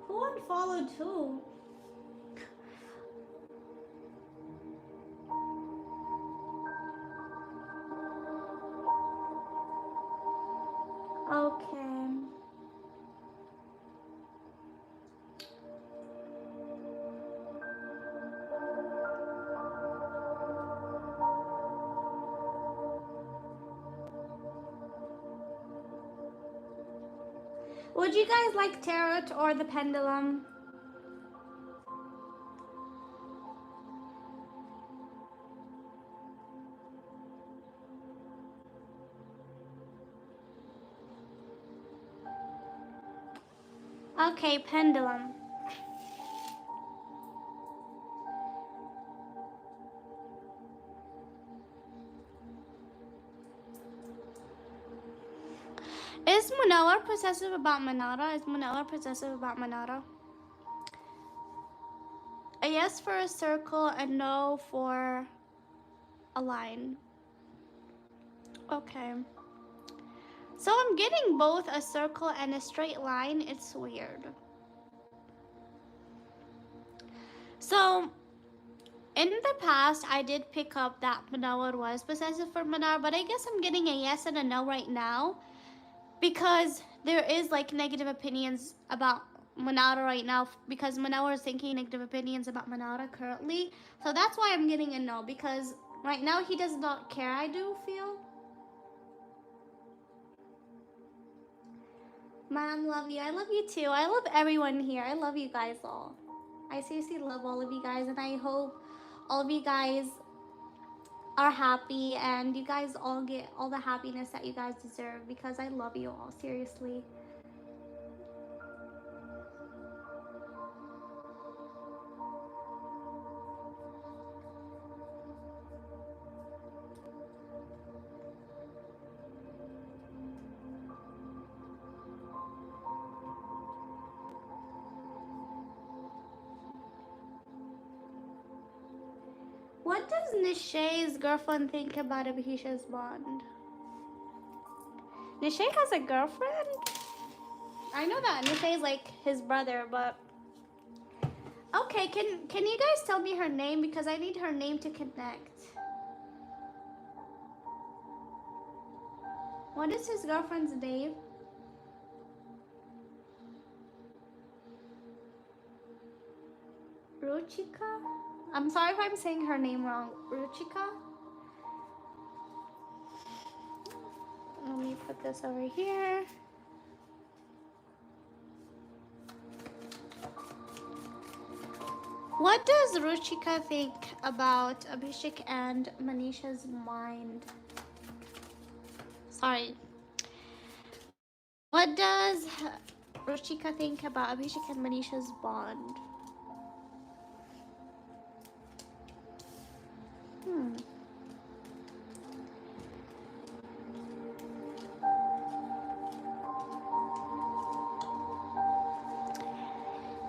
Who unfollowed who? Okay. Would you guys like tarot or the pendulum? Okay, pendulum. Is Manara possessive about Manara? Is Manara possessive about Manara? A yes for a circle, a no for a line. Okay. So I'm getting both a circle and a straight line. It's weird. So in the past, I did pick up that Manara was possessive for Manara, but I guess I'm getting a yes and a no right now because there is like negative opinions about Manara right now because Manara is thinking negative opinions about Manara currently. So that's why I'm getting a no because right now he does not care, I do feel. Mom, love you. I love you too. I love everyone here. I love you guys all. I seriously love all of you guys, and I hope all of you guys are happy, and you guys all get all the happiness that you guys deserve, because I love you all, seriously. What does Nishay's girlfriend think about Abhishek's bond? Nishay has a girlfriend? I know that Nishay is like his brother, but okay, can you guys tell me her name, because I need her name to connect. What is his girlfriend's name? Ruchika? I'm sorry if I'm saying her name wrong. Ruchika? Let me put this over here. What does Ruchika think about Abhishek and Manisha's mind? Sorry. What does Ruchika think about Abhishek and Manisha's bond?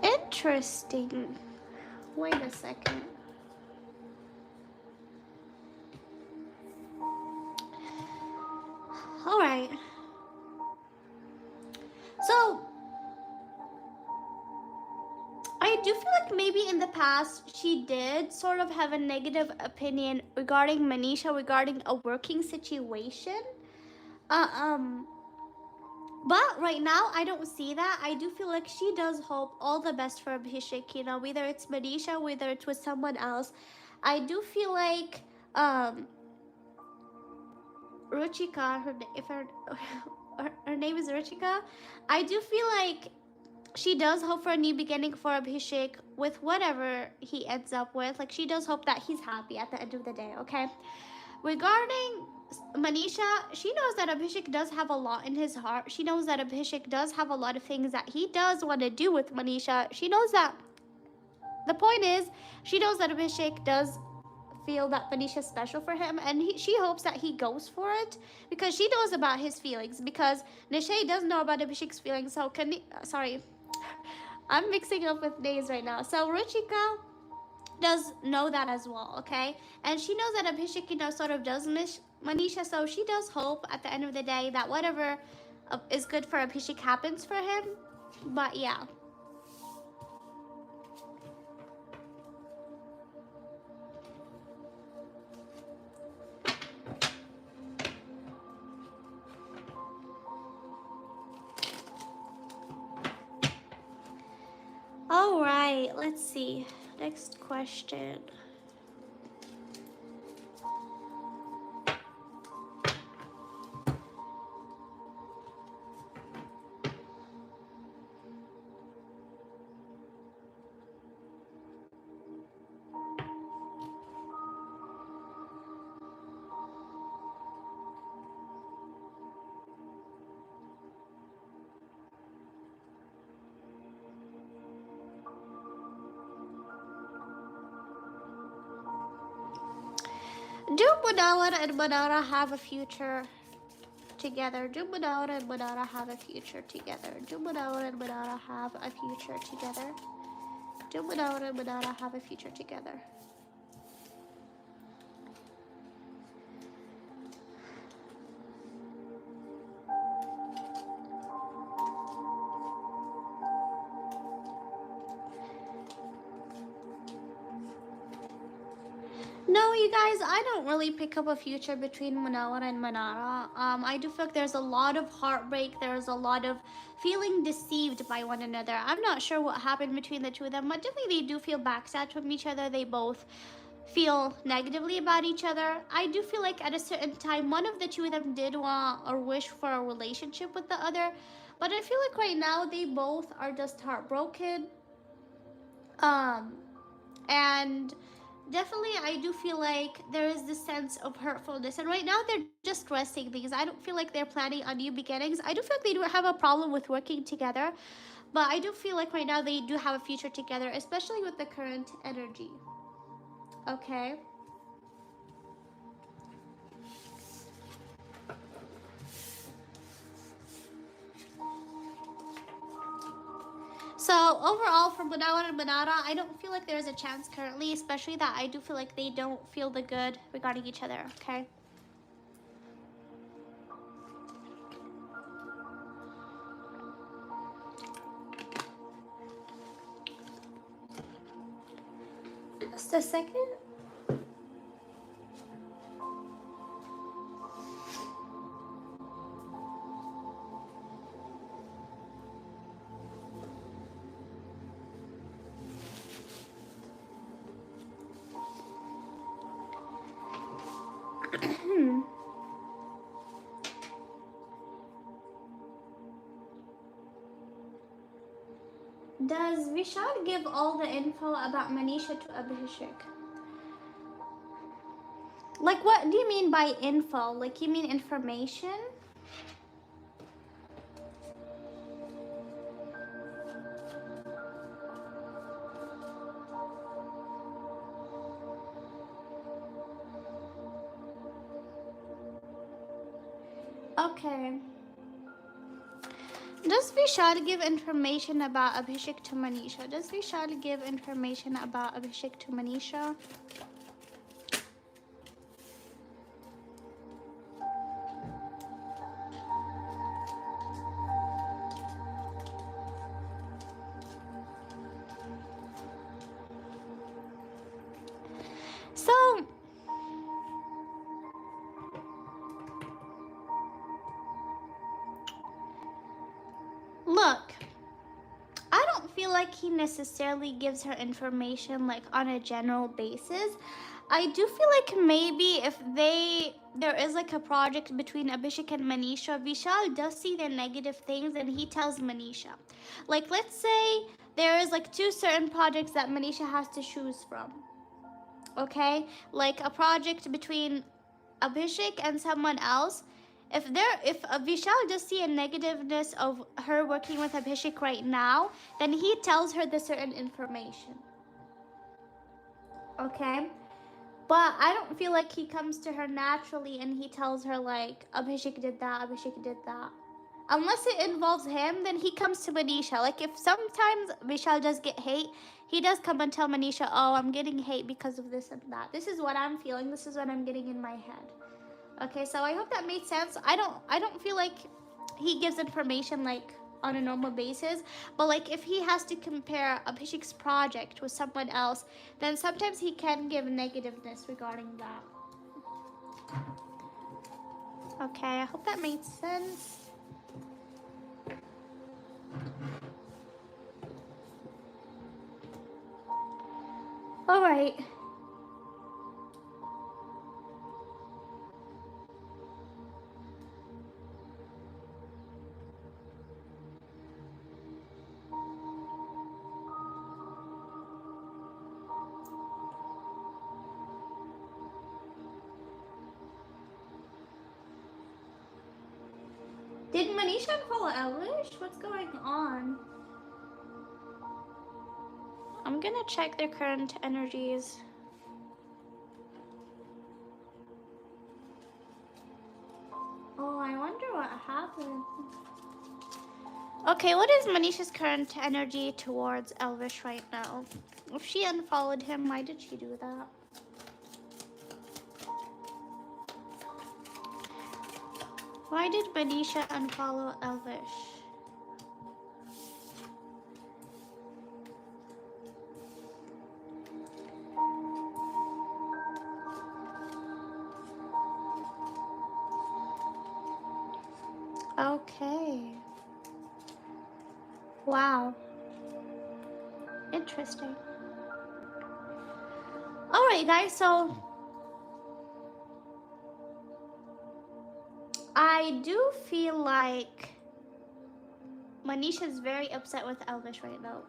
Interesting. Wait a second. All right. So, I do feel like maybe in the past she did sort of have a negative opinion regarding Manisha, regarding a working situation. But right now I don't see that. I do feel like she does hope all the best for Abhishek, you know, whether it's Manisha, whether it's with someone else. I do feel like Ruchika, her name is Ruchika, I do feel like she does hope for a new beginning for Abhishek with whatever he ends up with. Like, she does hope that he's happy at the end of the day, okay? Regarding Manisha, she knows that Abhishek does have a lot in his heart. She knows that Abhishek does have a lot of things that he does want to do with Manisha. She knows that. The point is, she knows that Abhishek does feel that Manisha is special for him, and she hopes that he goes for it, because she knows about his feelings, because Nishay does know about Abhishek's feelings. So sorry, I'm mixing up with names right now. So Ruchika does know that as well, okay? And she knows that Abhishek, you know, sort of does miss Manisha, so she does hope at the end of the day that whatever is good for Abhishek happens for him. But yeah. All right, let's see. Next question. Do Manara and Manara have a future together? Do Manara and Manara have a future together? Do Manara and Manara have a future together? Do Manara and Manara have a future together? No, you guys, I don't really pick up a future between Manawar and Manara. I do feel like there's a lot of heartbreak. There's a lot of feeling deceived by one another. I'm not sure what happened between the two of them, but definitely they do feel backstabbed from each other. They both feel negatively about each other. I do feel like at a certain time, one of the two of them did want or wish for a relationship with the other. But I feel like right now they both are just heartbroken. And definitely I do feel like there is this sense of hurtfulness, and right now they're just resting things. I don't feel like they're planning on new beginnings. I do feel like they do have a problem with working together, but I do feel like right now they do have a future together, especially with the current energy. Okay. So overall, for Manara and Manara, I don't feel like there's a chance currently, especially that I do feel like they don't feel the good regarding each other. Okay. Just a second. Does Vishal give all the info about Manisha to Abhishek? Like, what do you mean by info? Like, you mean information? Okay. Does Vishal give information about Abhishek to Manisha? Does Vishal give information about Abhishek to Manisha? So, look, I don't feel like he necessarily gives her information like on a general basis. I do feel like maybe if there is like a project between Abhishek and Manisha, Vishal does see the negative things and he tells Manisha. Like, let's say there is like two certain projects that Manisha has to choose from. Okay? Like a project between Abhishek and someone else. If Vishal does see a negativeness of her working with Abhishek right now, then he tells her the certain information. Okay? But I don't feel like he comes to her naturally and he tells her like Abhishek did that, Abhishek did that. Unless it involves him, then he comes to Manisha. Like if sometimes Vishal does get hate, he does come and tell Manisha, oh, I'm getting hate because of this and that. This is what I'm feeling. This is what I'm getting in my head. Okay, so I hope that made sense. I don't feel like he gives information like on a normal basis, but like if he has to compare Abhishek's project with someone else, then sometimes he can give negativeness regarding that. Okay, I hope that made sense. All right. Did Manisha unfollow Elvish? What's going on? I'm gonna check their current energies. Oh, I wonder what happened. Okay, what is Manisha's current energy towards Elvish right now? If she unfollowed him, why did she do that? Why did Manisha unfollow Elvish? Okay. Wow. Interesting. Alright, guys, so I do feel like Manisha's very upset with Elvish right now.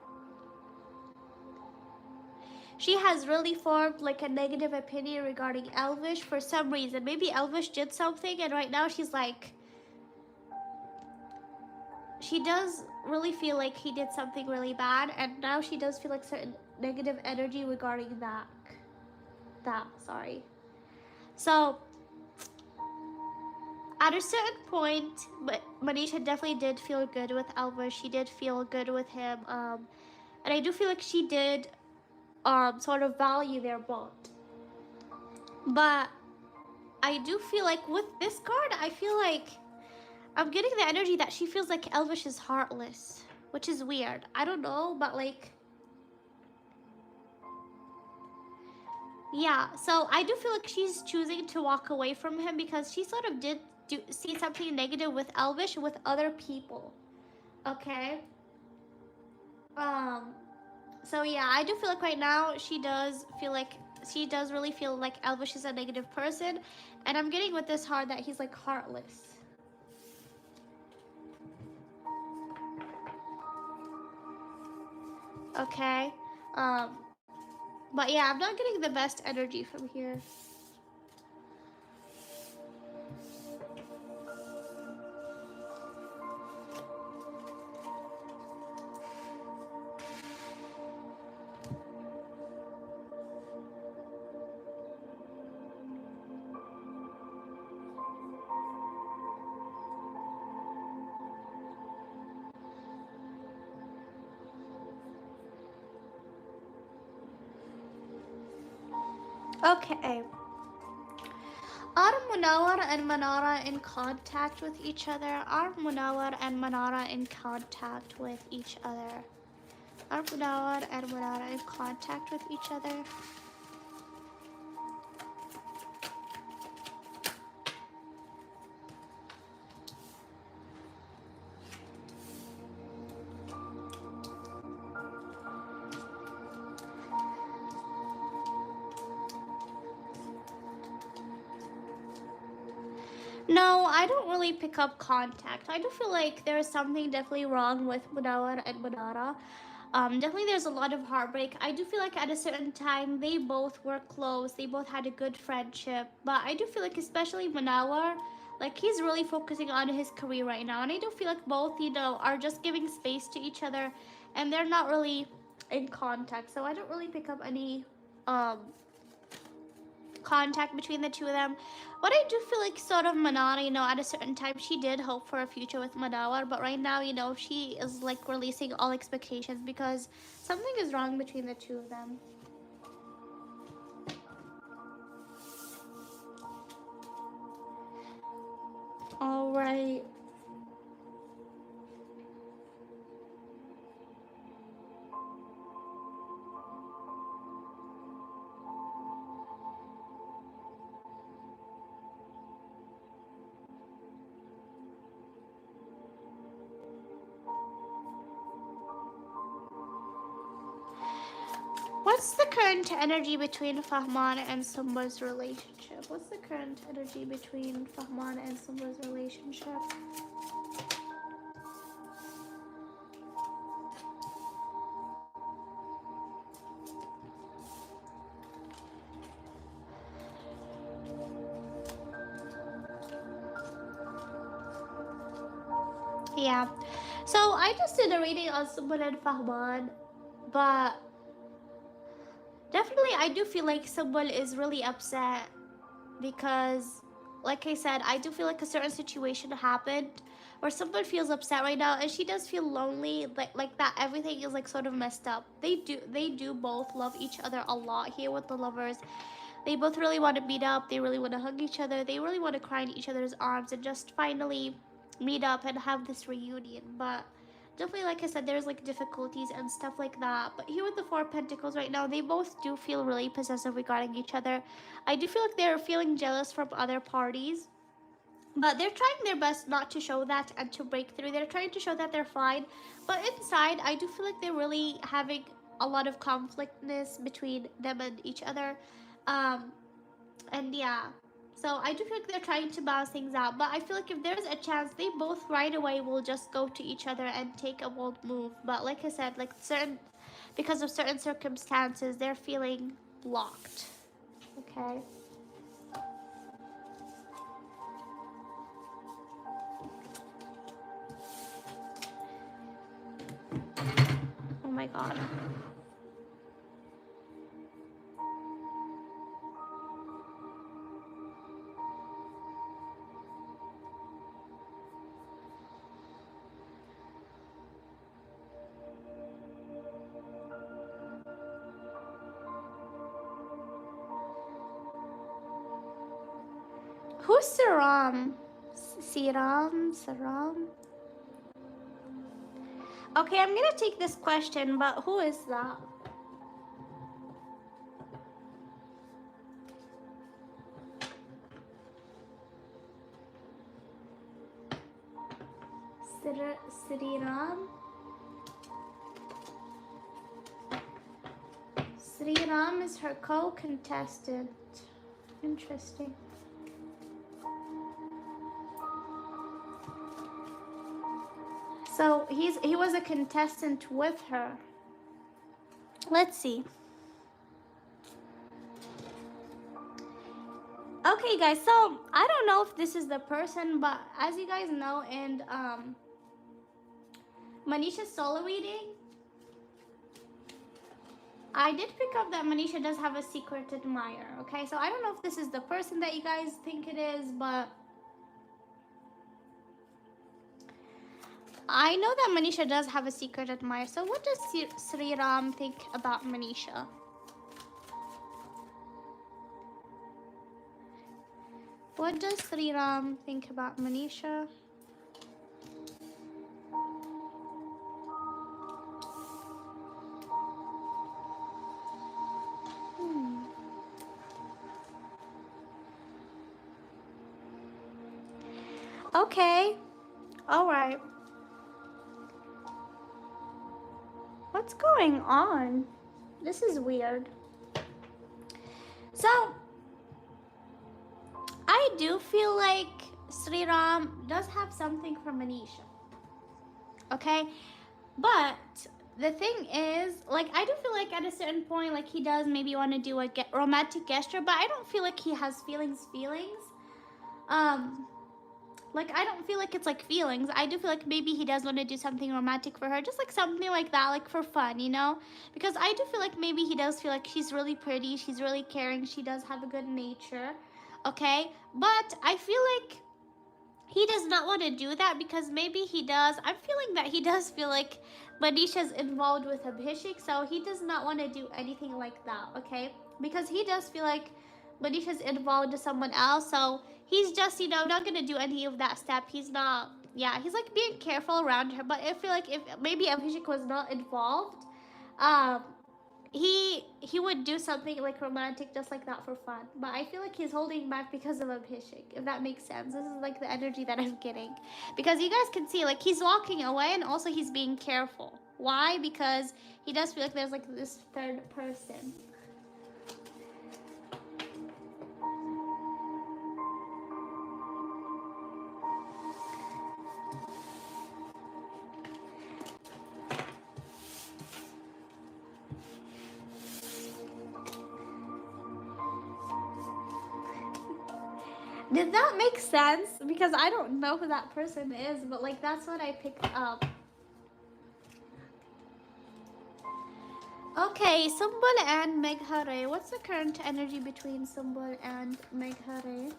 she has really formed like a negative opinion regarding Elvish for some reason. Maybe Elvish did something, and right now she's like, she does really feel like he did something really bad, and now she does feel like certain negative energy regarding that. Sorry. So at a certain point, but Manisha definitely did feel good with Elvish. She did feel good with him, and I do feel like she did sort of value their bond. But I do feel like with this card, I feel like I'm getting the energy that she feels like Elvish is heartless, which is weird. I don't know, but like, yeah. So I do feel like she's choosing to walk away from him because she sort of did see something negative with Elvish with other people. Okay. So yeah, I do feel like right now she does really feel like Elvish is a negative person, and I'm getting with this heart that he's like heartless. Okay. But yeah, I'm not getting the best energy from here. Okay. Are Munawar and Manara in contact with each other? Are Munawar and Manara in contact with each other? Are Munawar and Manara in contact with each other? No, I don't really pick up contact. I do feel like there is something definitely wrong with Munawar and Manara. Definitely there's a lot of heartbreak. I do feel like at a certain time they both were close. They both had a good friendship. But I do feel like especially Manawar, like he's really focusing on his career right now. And I do feel like both, are just giving space to each other and they're not really in contact. So I don't really pick up any contact between the two of them. But I do feel like sort of Manara, at a certain time she did hope for a future with Manawar, but right now, she is like releasing all expectations because something is wrong between the two of them. All right. What's the current energy between Fahman and Sumba's relationship? What's the current energy between Fahman and Sumba's relationship? Yeah. So I just did a reading on Sumba and Fahman, but definitely I do feel like someone is really upset because, like I said, I do feel like a certain situation happened where someone feels upset right now and she does feel lonely, like that everything is like sort of messed up. They do both love each other a lot here with the lovers. They both really want to meet up, they really want to hug each other, they really want to cry in each other's arms and just finally meet up and have this reunion. But definitely, like I said, there's like difficulties and stuff like that. But here with the Four of Pentacles right now, they both do feel really possessive regarding each other. I do feel like they're feeling jealous from other parties, but they're trying their best not to show that and to break through. They're trying to show that they're fine, but inside I do feel like they're really having a lot of conflictness between them and each other. um and yeah, so I do feel like they're trying to balance things out, but I feel like if there's a chance, they both right away will just go to each other and take a bold move. But like I said, like certain because of certain circumstances, they're feeling blocked. Okay. Oh my God. Who's Saram? Saram? Okay, I'm gonna take this question, but who is that? Sriram? Sriram is her co-contestant. Interesting. So he was a contestant with her. Let's see. Okay, guys, so I don't know if this is the person, but as you guys know, in Manisha's solo reading, I did pick up that Manisha does have a secret admirer, okay? So I don't know if this is the person that you guys think it is, but I know that Manisha does have a secret admirer. So what does Sriram think about Manisha? What does Sriram think about Manisha? Okay. All right. What's going on? This is weird. So, I do feel like Sriram does have something for Manisha. Okay? But the thing is, like, I do feel like at a certain point, like, he does maybe want to do a romantic gesture, but I don't feel like he has feelings. Like, I don't feel like it's like feelings. I do feel like maybe he does want to do something romantic for her, just like something like that, like for fun, you know? Because I do feel like maybe he does feel like she's really pretty, she's really caring, she does have a good nature, okay? But I feel like he does not want to do that because maybe he does. I'm feeling that he does feel like Manisha's involved with Abhishek, so he does not want to do anything like that, okay? Because he does feel like Manisha's involved with someone else, so he's just, you know, not gonna do any of that step. He's not, yeah, he's like being careful around her. But I feel like if maybe Abhishek was not involved, he would do something like romantic just like that for fun. But I feel like he's holding back because of Abhishek, if that makes sense. This is like the energy that I'm getting, because you guys can see like he's walking away and also he's being careful. Why? Because he does feel like there's like this third person. Did that make sense? Because I don't know who that person is, but like that's what I picked up. Okay, Sumbul and Meghare. What's the current energy between Sumbul and Meghare?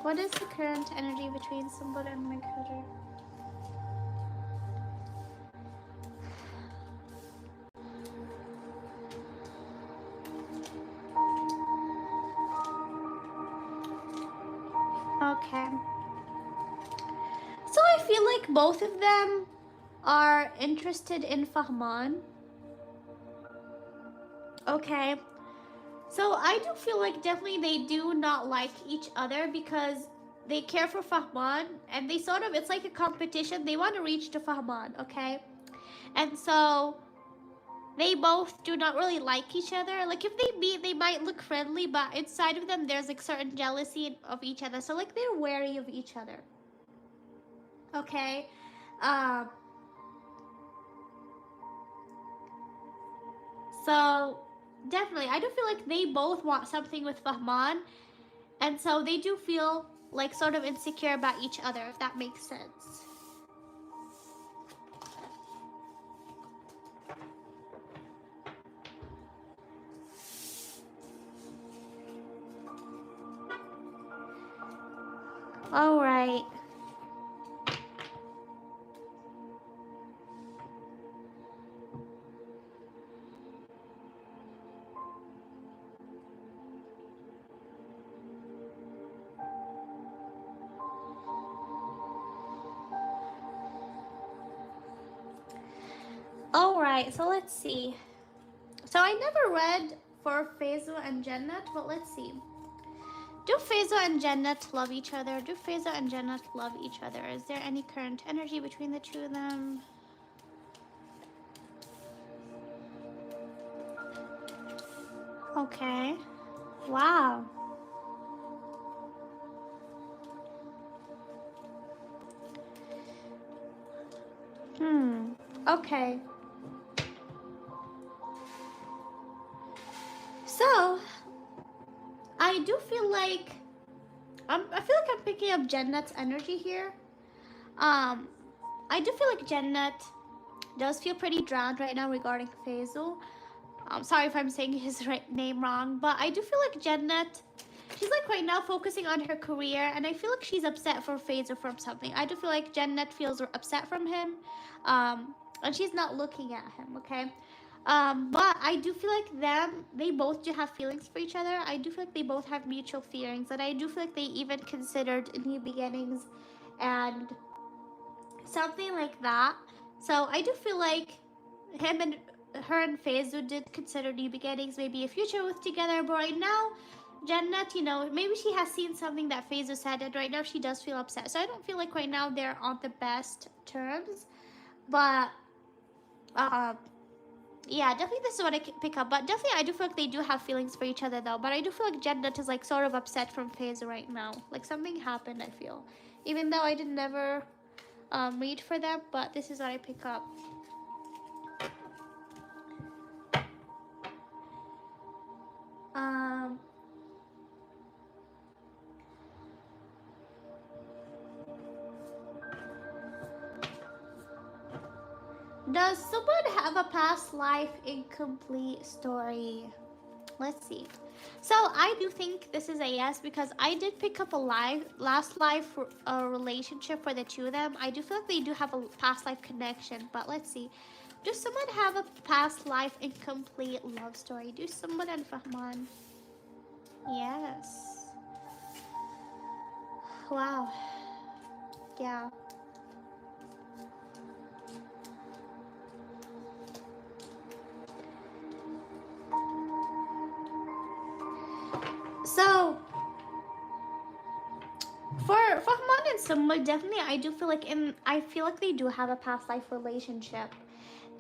What is the current energy between Sumbul and Meghare? Okay. So I feel like both of them are interested in Fahman. Okay. So I do feel like definitely they do not like each other because they care for Fahman and they sort of, it's like a competition. They want to reach to Fahman, okay? And so they both do not really like each other. Like if they meet, they might look friendly, but inside of them there's like certain jealousy of each other. So like they're wary of each other. Okay. Um, so definitely, I do feel like they both want something with Fahman, and so they do feel like sort of insecure about each other, if that makes sense. All right. All right. So let's see. So I never read for Faizu and Jannat, but let's see. Do Faizu and Jannat love each other? Do Faizu and Jannat love each other? Is there any current energy between the two of them? Okay. Wow. Okay. So, I do feel like I feel like I'm picking up Jannat's energy here. Um, I do feel like Jannat does feel pretty drowned right now regarding Faisal. Sorry if I'm saying his name wrong, but I do feel like Jannat, she's like right now focusing on her career, and I feel like she's upset for Faisal from something. I do feel like Jannat feels upset from him, and she's not looking at him. Okay. But I do feel like they both do have feelings for each other. I do feel like they both have mutual feelings, and I do feel like they even considered new beginnings and something like that. So I do feel like him and her and Faizu did consider new beginnings, maybe a future with together. But right now, Jannat, maybe she has seen something that Faizu said, and right now she does feel upset. So I don't feel like right now they're on the best terms. But yeah, definitely this is what I pick up. But definitely I do feel like they do have feelings for each other though. But I do feel like Jannat is like sort of upset from Faizu right now. Like something happened, I feel. Even though I did never read for them, but this is what I pick up. Um, does someone have a past life incomplete story? Let's see. So I do think this is a yes because I did pick up a last life relationship for the two of them. I do feel like they do have a past life connection, but let's see. Does someone have a past life incomplete love story? Do someone and Fahman? Yes. Wow. Yeah. So for Fahman and Summa, definitely I feel like they do have a past life relationship.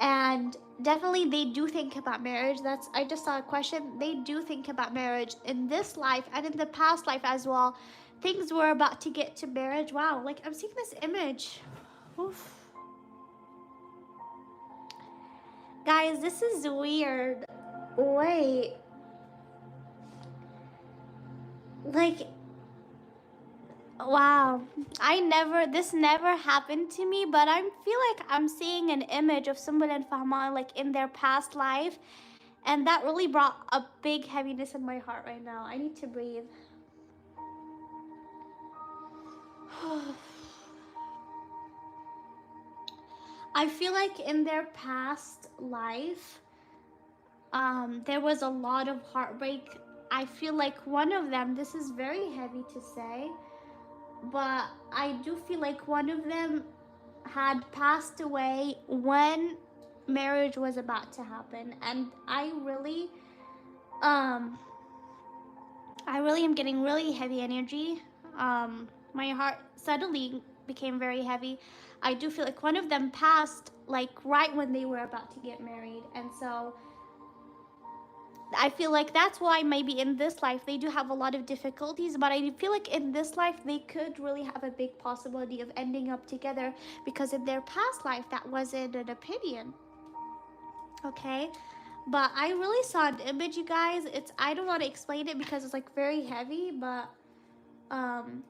And definitely they do think about marriage. I just saw a question. They do think about marriage in this life and in the past life as well. Things were about to get to marriage. Wow, like I'm seeing this image. Oof. Guys, this is weird. Wait. Like, wow. This never happened to me, but I feel like I'm seeing an image of someone and Fahman like in their past life. And that really brought a big heaviness in my heart right now. I need to breathe. I feel like in their past life, there was a lot of heartbreak. I feel like one of them, this is very heavy to say, but I do feel like one of them had passed away when marriage was about to happen. And I really am getting really heavy energy. My heart suddenly became very heavy. I do feel like one of them passed like right when they were about to get married, and so I feel like that's why maybe in this life they do have a lot of difficulties, but I feel like in this life they could really have a big possibility of ending up together, because in their past life that wasn't an opinion. Okay, but I really saw an image, you guys. It's, I don't want to explain it because it's like very heavy, but um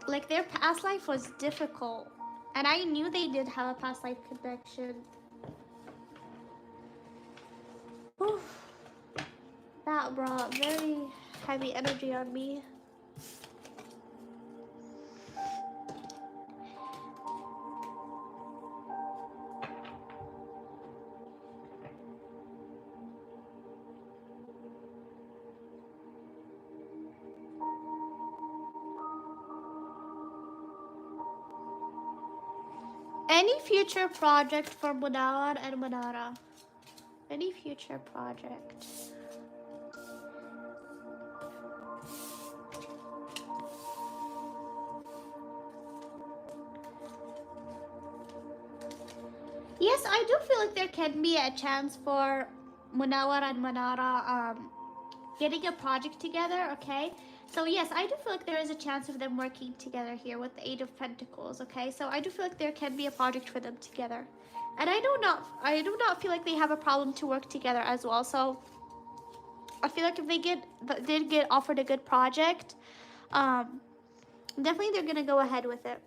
like their past life was difficult, and I knew they did have a past life connection. Whew. That brought very heavy energy on me. Any future project for Munawar and Manara? Any future project? Yes, I do feel like there can be a chance for Munawar and Manara getting a project together, okay? So yes, I do feel like there is a chance of them working together here with the Eight of Pentacles, okay? So I do feel like there can be a project for them together. And I do not feel like they have a problem to work together as well. So I feel like if they did get offered a good project, definitely they're gonna go ahead with it.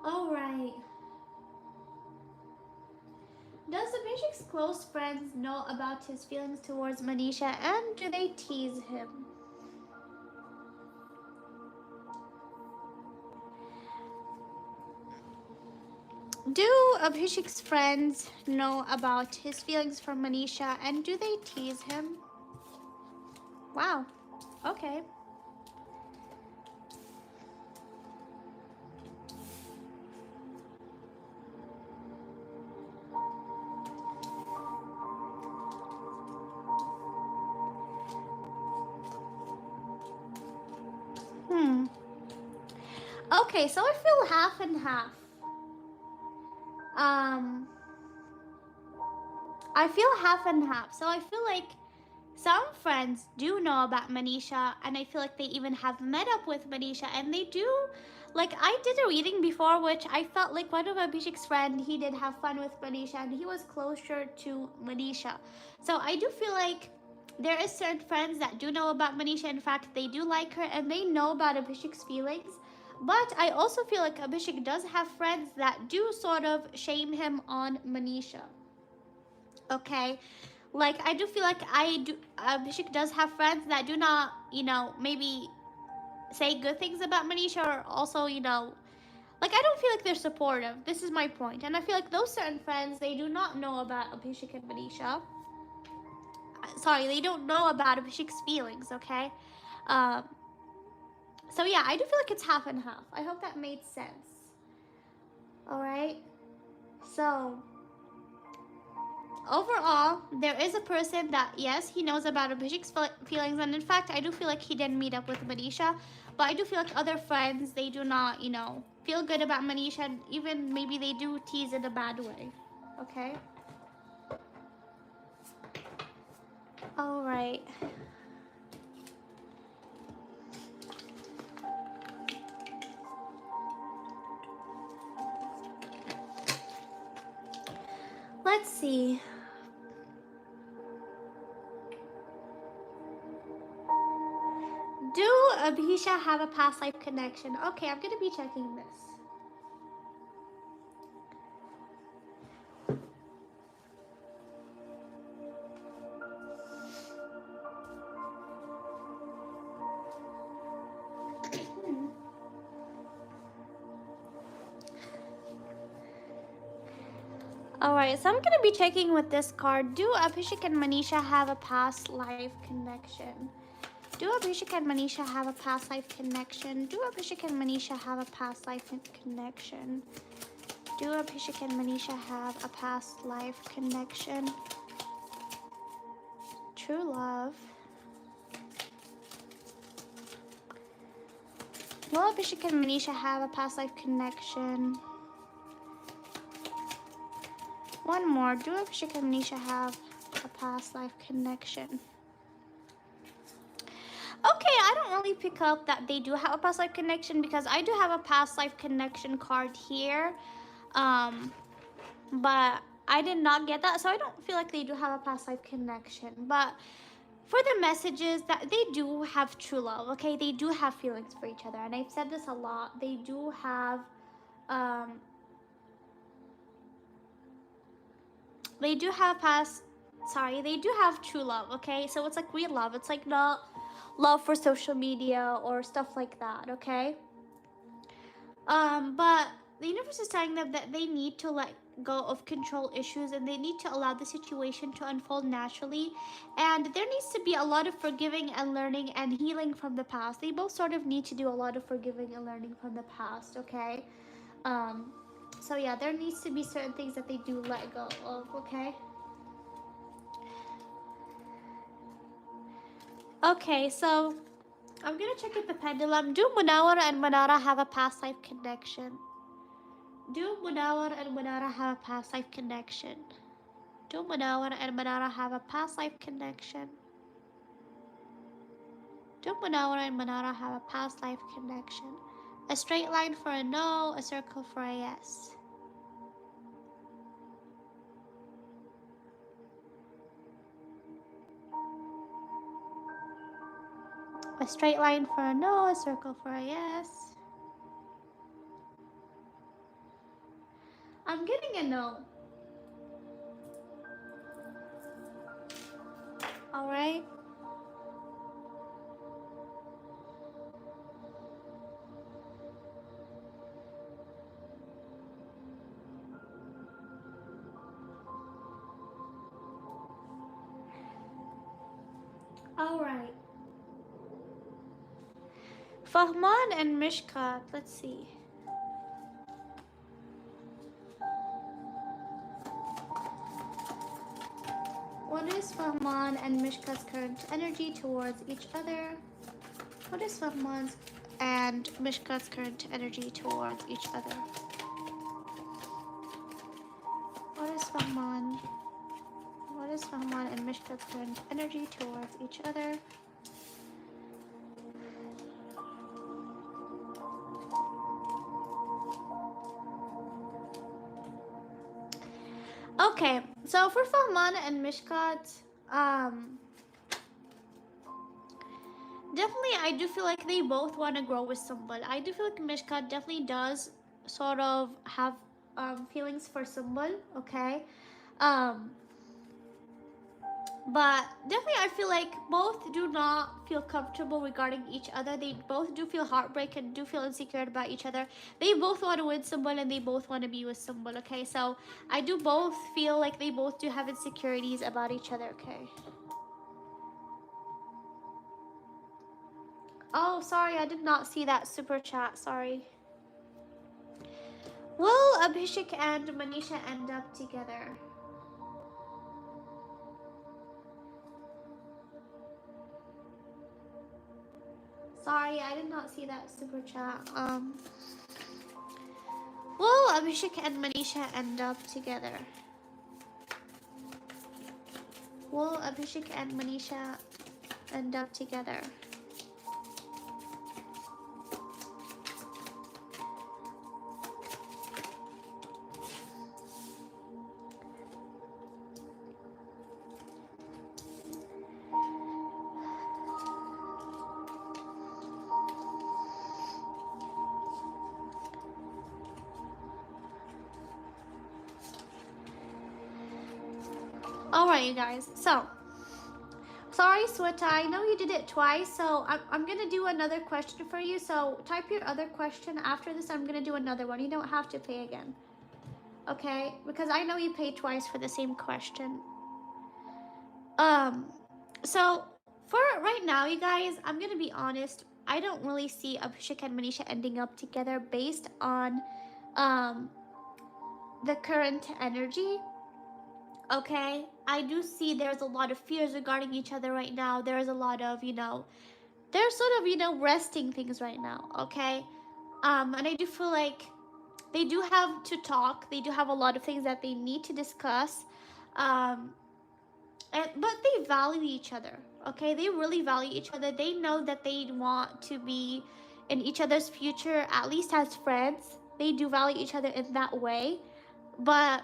All right. Does Abhishek's close friends know about his feelings towards Manisha, and do they tease him? Do Abhishek's friends know about his feelings for Manisha, and do they tease him? Wow. Okay. Okay, so I feel half and half. I feel half and half. So I feel like some friends do know about Manisha, and I feel like they even have met up with Manisha, and they do. Like, I did a reading before, which I felt like one of Abhishek's friends, he did have fun with Manisha, and he was closer to Manisha. So I do feel like there is certain friends that do know about Manisha. In fact, they do like her, and they know about Abhishek's feelings. But I also feel like Abhishek does have friends that do sort of shame him on Manisha. Okay, like I do feel like Abhishek does have friends that do not, maybe say good things about Manisha, or also, like I don't feel like they're supportive. This is my point, and I feel like those certain friends, they do not know about Abhishek and Manisha. Sorry, they don't know about Abhishek's feelings. Okay, um, so yeah, I do feel like it's half and half. I hope that made sense. All right, so overall, there is a person that, yes, he knows about Abhishek's feelings, and in fact, I do feel like he didn't meet up with Manisha, but I do feel like other friends, they do not, feel good about Manisha, and even maybe they do tease in a bad way, okay? All right. Let's see. Do Abhisha have a past life connection? Okay, I'm going to be checking this. Alright, so I'm going to be checking with this card. Do Abhishek and Manisha have a past life connection? Do Abhishek and Manisha have a past life connection? Do Abhishek and Manisha have a past life connection? Do Abhishek and Manisha have a past life connection? True love. Will Abhishek and Manisha have a past life connection? One more. Do Abhishek and Manisha have a past life connection? Okay, I don't really pick up that they do have a past life connection because I do have a past life connection card here. But I did not get that, so I don't feel like they do have a past life connection. But for the messages, that they do have true love, okay? They do have feelings for each other, and I've said this a lot. They do have um they do have they do have true love, okay? So it's like real love. It's like not love for social media or stuff like that, okay? But the universe is telling them that they need to let go of control issues and they need to allow the situation to unfold naturally. And there needs to be a lot of forgiving and learning and healing from the past. They both sort of need to do a lot of forgiving and learning from the past, okay? So yeah, there needs to be certain things that they do let go of, okay? Okay, so I'm gonna check with the pendulum. Do Munawar and Manara have a past life connection? Do Munawar and Manara have a past life connection? Do Munawar and Manara have a past life connection? Do Munawar and Manara have a past life connection? A straight line for a no, a circle for a yes. A straight line for a no, a circle for a yes. I'm getting a no. Alright. Alright. Fahman and Mishkat, let's see. What is Fahman and Mishkat's current energy towards each other? What is Fahman's and Mishkat's current energy towards each other? What is Fahman? What is Fahman and Mishkat's current energy towards each other? Okay, so for Fahman and Mishkat, definitely I do feel like they both want to grow with someone. I do feel like Mishkat definitely does sort of have feelings for someone, okay? But definitely I feel like both do not feel comfortable regarding each other. They both do feel heartbreak and do feel insecure about each other. They both want to win someone and they both want to be with someone, okay? So I do both feel like they both do have insecurities about each other, okay? Oh, sorry, I did not see that super chat, sorry. Will Abhishek and Manisha end up together? Sorry, I did not see that super chat. Will Abhishek and Manisha end up together? Will Abhishek and Manisha end up together? Alright, you guys. So, sorry, Sweta. I know you did it twice, so I'm going to do another question for you. So, type your other question. After this, I'm going to do another one. You don't have to pay again. Okay? Because I know you paid twice for the same question. So, for right now, you guys, I'm going to be honest. I don't really see Abhishek and Manisha ending up together based on the current energy. Okay, I do see there's a lot of fears regarding each other right now. There's a lot of, they're sort of, resting things right now, okay? And I do feel like they do have to talk. They do have a lot of things that they need to discuss. Um, but they value each other, okay? They really value each other. They know that they want to be in each other's future, at least as friends. They do value each other in that way. But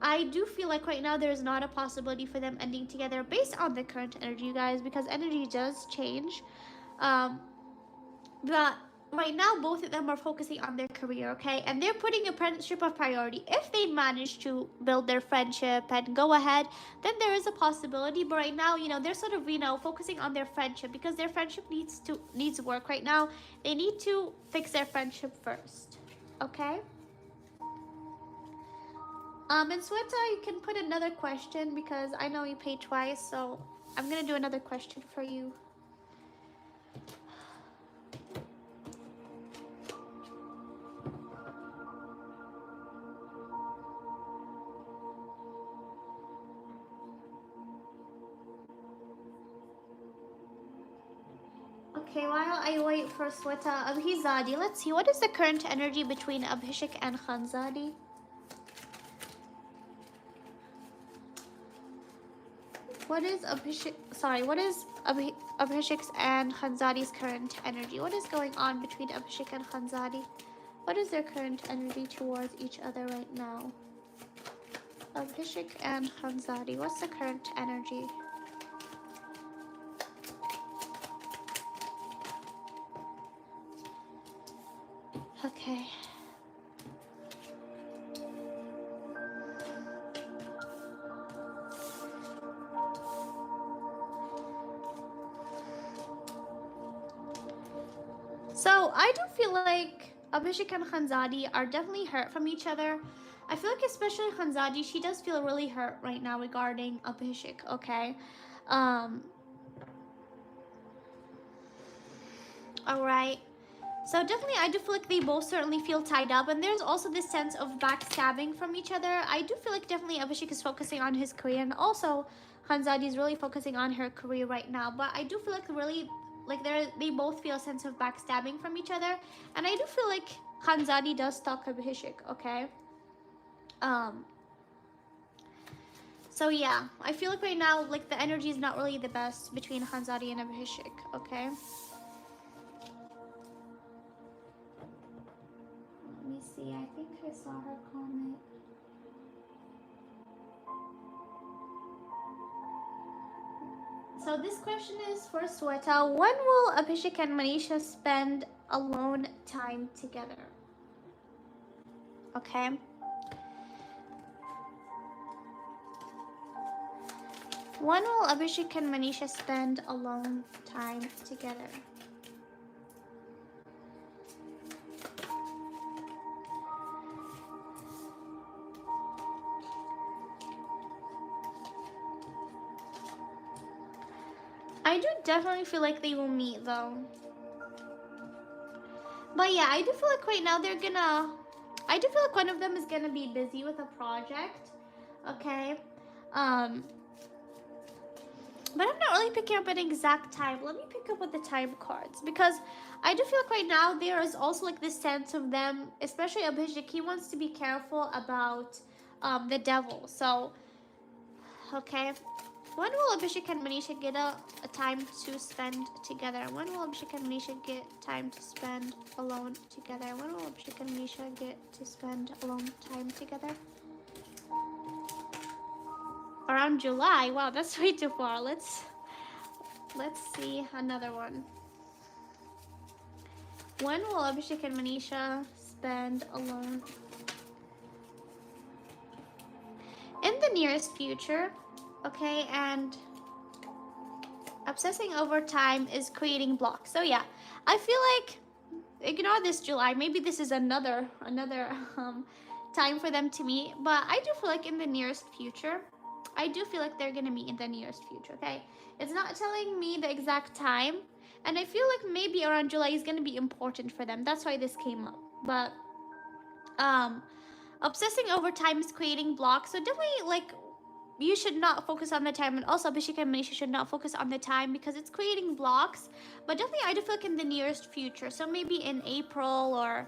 I do feel like right now there's not a possibility for them ending together based on the current energy, you guys, because energy does change. Um, but right now both of them are focusing on their career, okay, and they're putting a friendship of priority. If they manage to build their friendship and go ahead, then there is a possibility. But right now, you know, they're sort of, you know, focusing on their friendship because their friendship needs work right now. They need to fix their friendship first, okay. And Sweta, you can put another question because I know you paid twice, so I'm gonna do another question for you. Okay, while I wait for Sweta, Abhizadi, let's see, what is the current energy between Abhishek and Khanzadi? What is Abhishek's and Khanzadi's current energy? What is going on between Abhishek and Khanzadi? What is their current energy towards each other right now? Abhishek and Khanzadi, what's the current energy? Okay. So I do feel like Abhishek and Khanzadi are definitely hurt from each other. I feel like especially Khanzadi, she does feel really hurt right now regarding Abhishek, okay? Alright. So definitely I do feel like they both certainly feel tied up, and there's also this sense of backstabbing from each other. I do feel like definitely Abhishek is focusing on his career, and also Khanzadi is really focusing on her career right now. But I do feel like really, like they both feel a sense of backstabbing from each other, and I do feel like Khanzadi does stalk Abhishek, okay? So yeah, I feel like right now, like the energy is not really the best between Khanzadi and Abhishek, okay? Let me see, I think I saw her comment. So this question is for Sweta. When will Abhishek and Manisha spend alone time together? Okay. When will Abhishek and Manisha spend alone time together? I do definitely feel like they will meet though. But yeah, I do feel like right now I do feel like one of them is gonna be busy with a project. Okay. But I'm not really picking up an exact time. Let me pick up with the time cards, because I do feel like right now there is also like this sense of them, especially Abhishek, he wants to be careful about the devil. So, okay. When will Abhishek and Manisha get a time to spend together? When will Abhishek and Manisha get time to spend alone together? When will Abhishek and Manisha get to spend alone time together? Around July. Wow, that's way too far. Let's see another one. When will Abhishek and Manisha spend alone? In the nearest future. Okay, and obsessing over time is creating blocks. So yeah, I feel like ignore this July. Maybe this is another time for them to meet. But I do feel like in the nearest future, I do feel like they're gonna meet in the nearest future. Okay, it's not telling me the exact time, and I feel like maybe around July is gonna be important for them. That's why this came up. But obsessing over time is creating blocks. So definitely like, you should not focus on the time, and also Abhishek and Manisha should not focus on the time because it's creating blocks. But definitely I do feel like in the nearest future, so maybe in April or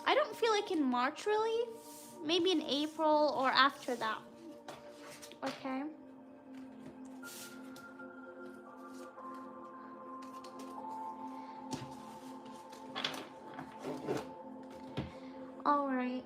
I don't feel like in March really. Maybe in April or after that. Okay. All right.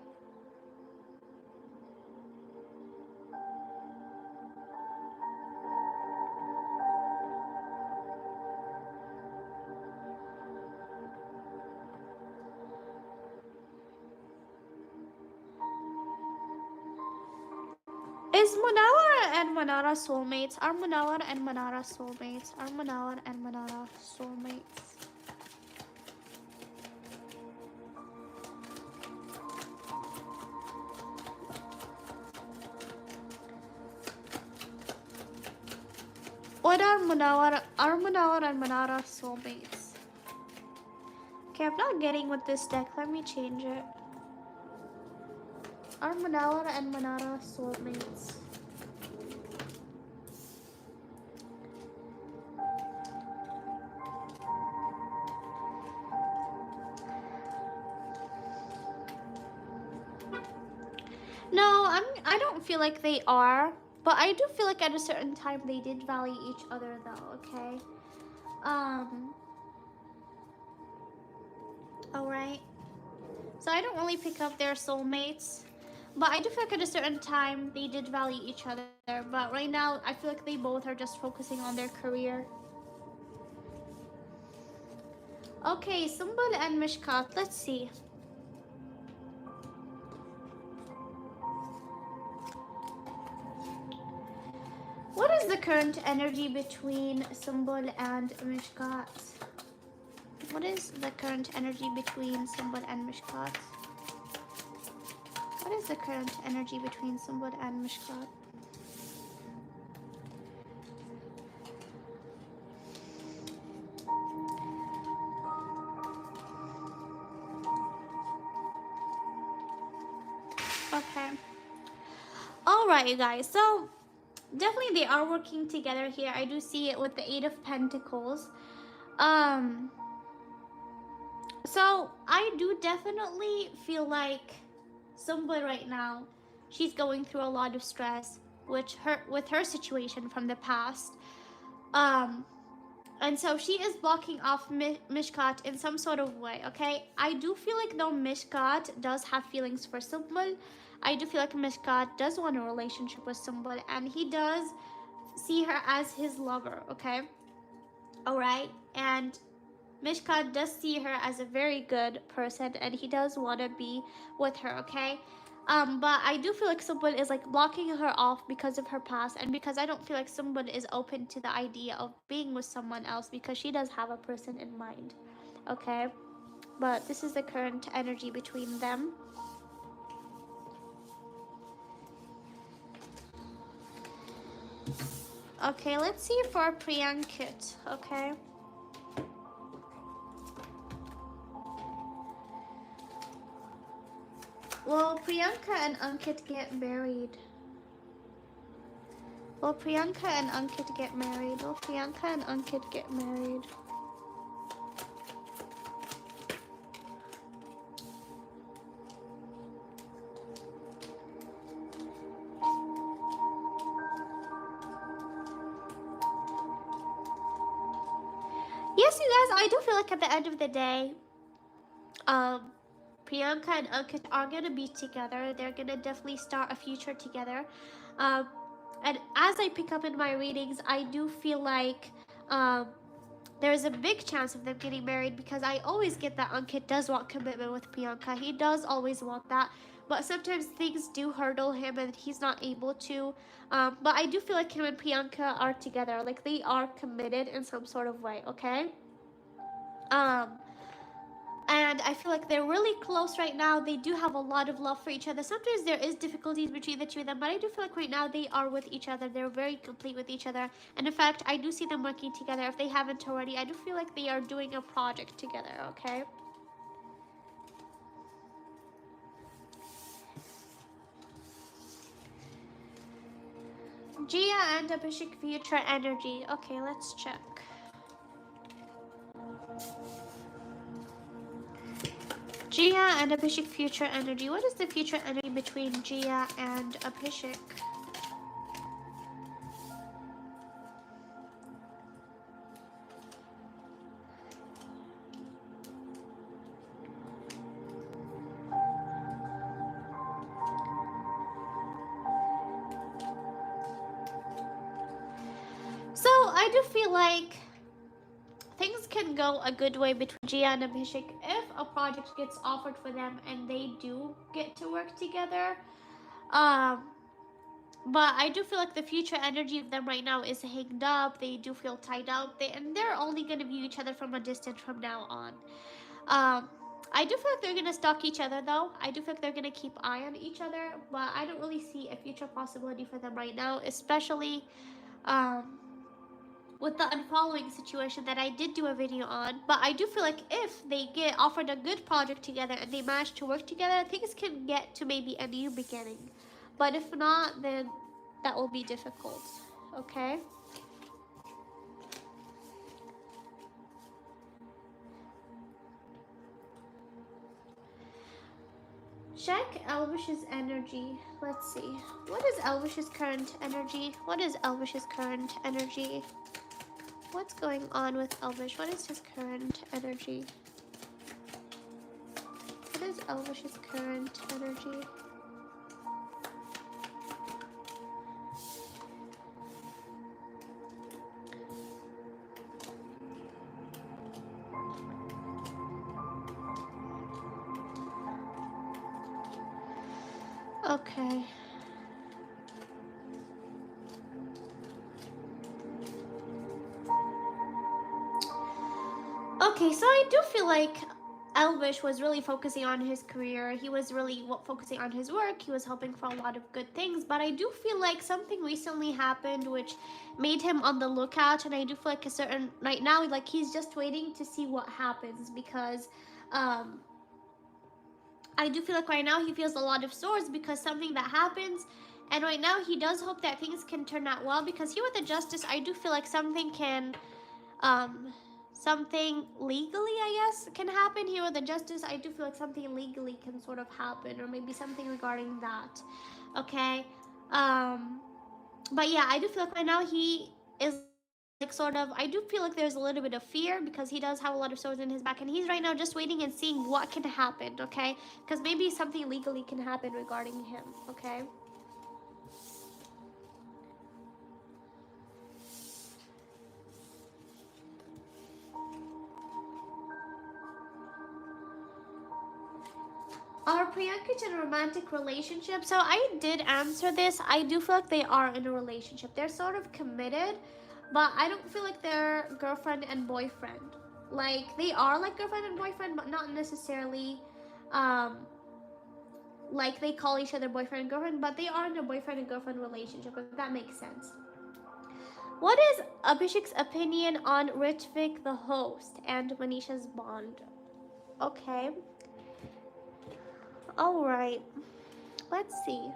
Is Manara and Manara soulmates? Are Manara and Manara soulmates? Are Manara and Manara soulmates? What are Manara and Manara soulmates? Okay, I'm not getting with this deck. Let me change it. Are Manara and Manara soulmates? No, I don't feel like they are, but I do feel like at a certain time they did value each other though, okay? Alright. So I don't really pick up their soulmates, but I do feel like at a certain time they did value each other. But right now I feel like they both are just focusing on their career. Okay, Sumbul and Mishkat, let's see. What is the current energy between Sumbul and Mishkat? What is the current energy between Sumbul and Mishkat? What is the current energy between Sumbul and Mishkat? Okay. Alright, you guys. So, definitely they are working together here. I do see it with the Eight of Pentacles. So I do definitely feel like Sumbul right now, she's going through a lot of stress with her situation from the past. And so she is blocking off Mishkat in some sort of way, okay? I do feel like though Mishkat does have feelings for Sumbul, I do feel like Mishkat does want a relationship with Sumbul, and he does see her as his lover, okay? Alright? And Mishkat does see her as a very good person, and he does want to be with her, okay? But I do feel like Sumbul is like blocking her off because of her past, and because I don't feel like Sumbul is open to the idea of being with someone else because she does have a person in mind, okay? But this is the current energy between them. Okay, let's see for Priyankit, okay? Will Priyanka and Ankit get married? Will Priyanka and Ankit get married? Will Priyanka and Ankit get married? Yes, you guys, I do feel like at the end of the day, Priyanka and Ankit are gonna be together. They're gonna definitely start a future together. And as I pick up in my readings, I do feel like there's a big chance of them getting married, because I always get that Ankit does want commitment with Priyanka. He does always want that. But sometimes things do hurdle him and he's not able to. But I do feel like him and Priyanka are together. Like they are committed in some sort of way, okay? And I feel like they're really close right now. They do have a lot of love for each other. Sometimes there is difficulties between the two of them, but I do feel like right now they are with each other. They're very complete with each other. And in fact, I do see them working together. If they haven't already, I do feel like they are doing a project together, okay? Gia and Abhishek future energy. Okay, let's check. Gia and Abhishek future energy. What is the future energy between Gia and Abhishek? So I do feel like things can go a good way between Gia and Abhishek if a project gets offered for them and they do get to work together. Um, but I do feel like the future energy of them right now is hanged up. They do feel tied up, and they're only going to view each other from a distance from now on. Um, I do feel like they're gonna stalk each other though. I do feel like they're gonna keep eye on each other, but I don't really see a future possibility for them right now, especially um, with the unfollowing situation that I did do a video on. But I do feel like if they get offered a good project together and they manage to work together, things can get to maybe a new beginning. But if not, then that will be difficult. Okay? Check Elvish's energy. Let's see. What is Elvish's current energy? What is Elvish's current energy? What's going on with Elvish? What is his current energy? What is Elvish's current energy? Okay. Okay, so I do feel like Elvish was really focusing on his career. He was really focusing on his work. He was hoping for a lot of good things. But I do feel like something recently happened which made him on the lookout. And I do feel like right now, like he's just waiting to see what happens because I do feel like right now he feels a lot of sores because something that happens. And right now he does hope that things can turn out well because here with the justice, I do feel like something can, something legally, I guess, can happen here with the justice. I do feel like something legally can sort of happen or maybe something regarding that. Okay. But yeah, I do feel like right now he is like sort of, I do feel like there's a little bit of fear because he does have a lot of swords in his back and he's right now just waiting and seeing what can happen, okay? Because maybe something legally can happen regarding him, okay? Are Priyanka in a romantic relationship? So I did answer this. I do feel like they are in a relationship. They're sort of committed, but I don't feel like they're girlfriend and boyfriend. Like they are like girlfriend and boyfriend, but not necessarily like they call each other boyfriend and girlfriend, but they are in a boyfriend and girlfriend relationship, if that makes sense. What is Abhishek's opinion on Ritvik the host and Manisha's bond? Okay. Alright. Let's see.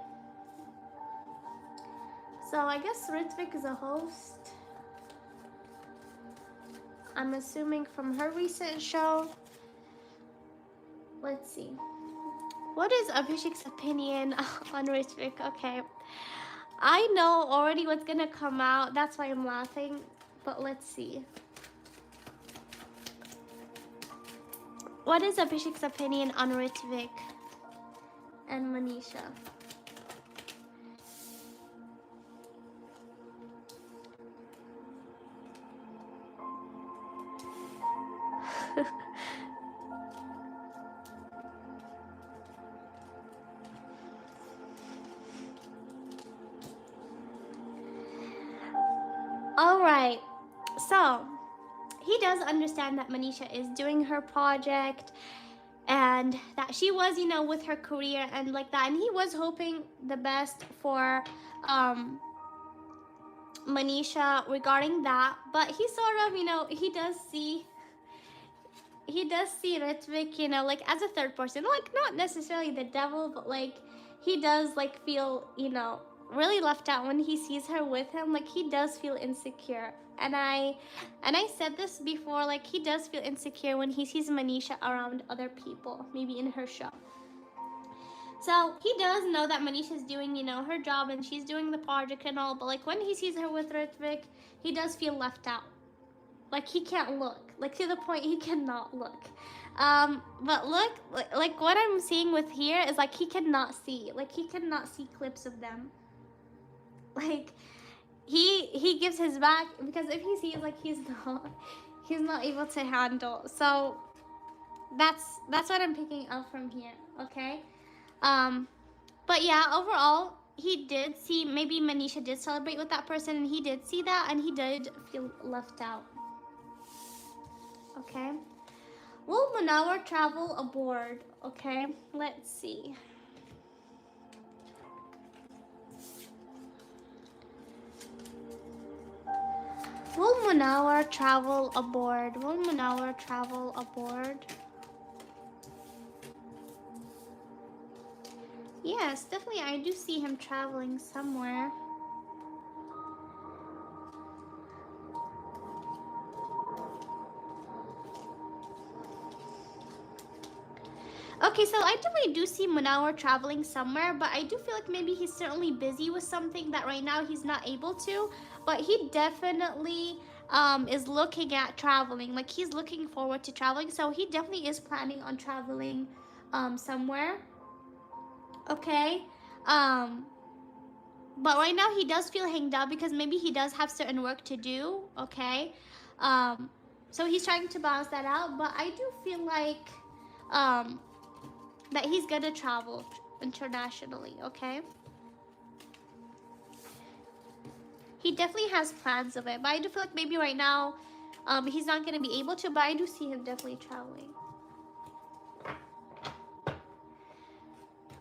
So I guess Ritvik is a host. I'm assuming from her recent show. Let's see. What is Abhishek's opinion on Ritvik? Okay. I know already what's gonna come out. That's why I'm laughing. But let's see. What is Abhishek's opinion on Ritvik and Manisha? Alright, so he does understand that Manisha is doing her project and that she was, you know, with her career and like that, and he was hoping the best for Manisha regarding that, but he sort of, you know, he does see Ritvik, you know, like as a third person, like not necessarily the devil, but like he does like feel, you know, really left out when he sees her with him. Like he does feel insecure And I said this before, like, he does feel insecure when he sees Manisha around other people, maybe in her show. So he does know that Manisha's doing, you know, her job and she's doing the project and all, but like when he sees her with Ritvik, he does feel left out. Like he can't look. Like to the point he cannot look. But look, like what I'm seeing with here is like he cannot see. Like he cannot see clips of them. Like he gives his back because if he sees, like, he's not able to handle. So that's what I'm picking up from here. Okay. But yeah, overall, he did see, maybe Manisha did celebrate with that person, and he did see that, and he did feel left out. Okay. Will Manara travel aboard? Okay, let's see. Will Manara travel aboard? Will Manara travel aboard? Yes, definitely. I do see him traveling somewhere. Okay, so I definitely do see Manawar traveling somewhere, but I do feel like maybe he's certainly busy with something that right now he's not able to. But he definitely is looking at traveling. Like he's looking forward to traveling, so he definitely is planning on traveling somewhere. Okay. Um, but right now he does feel hanged up because maybe he does have certain work to do. Okay. Um, so he's trying to balance that out, but I do feel like um, that he's gonna travel internationally, okay? He definitely has plans of it, but I do feel like maybe right now he's not gonna be able to, but I do see him definitely traveling.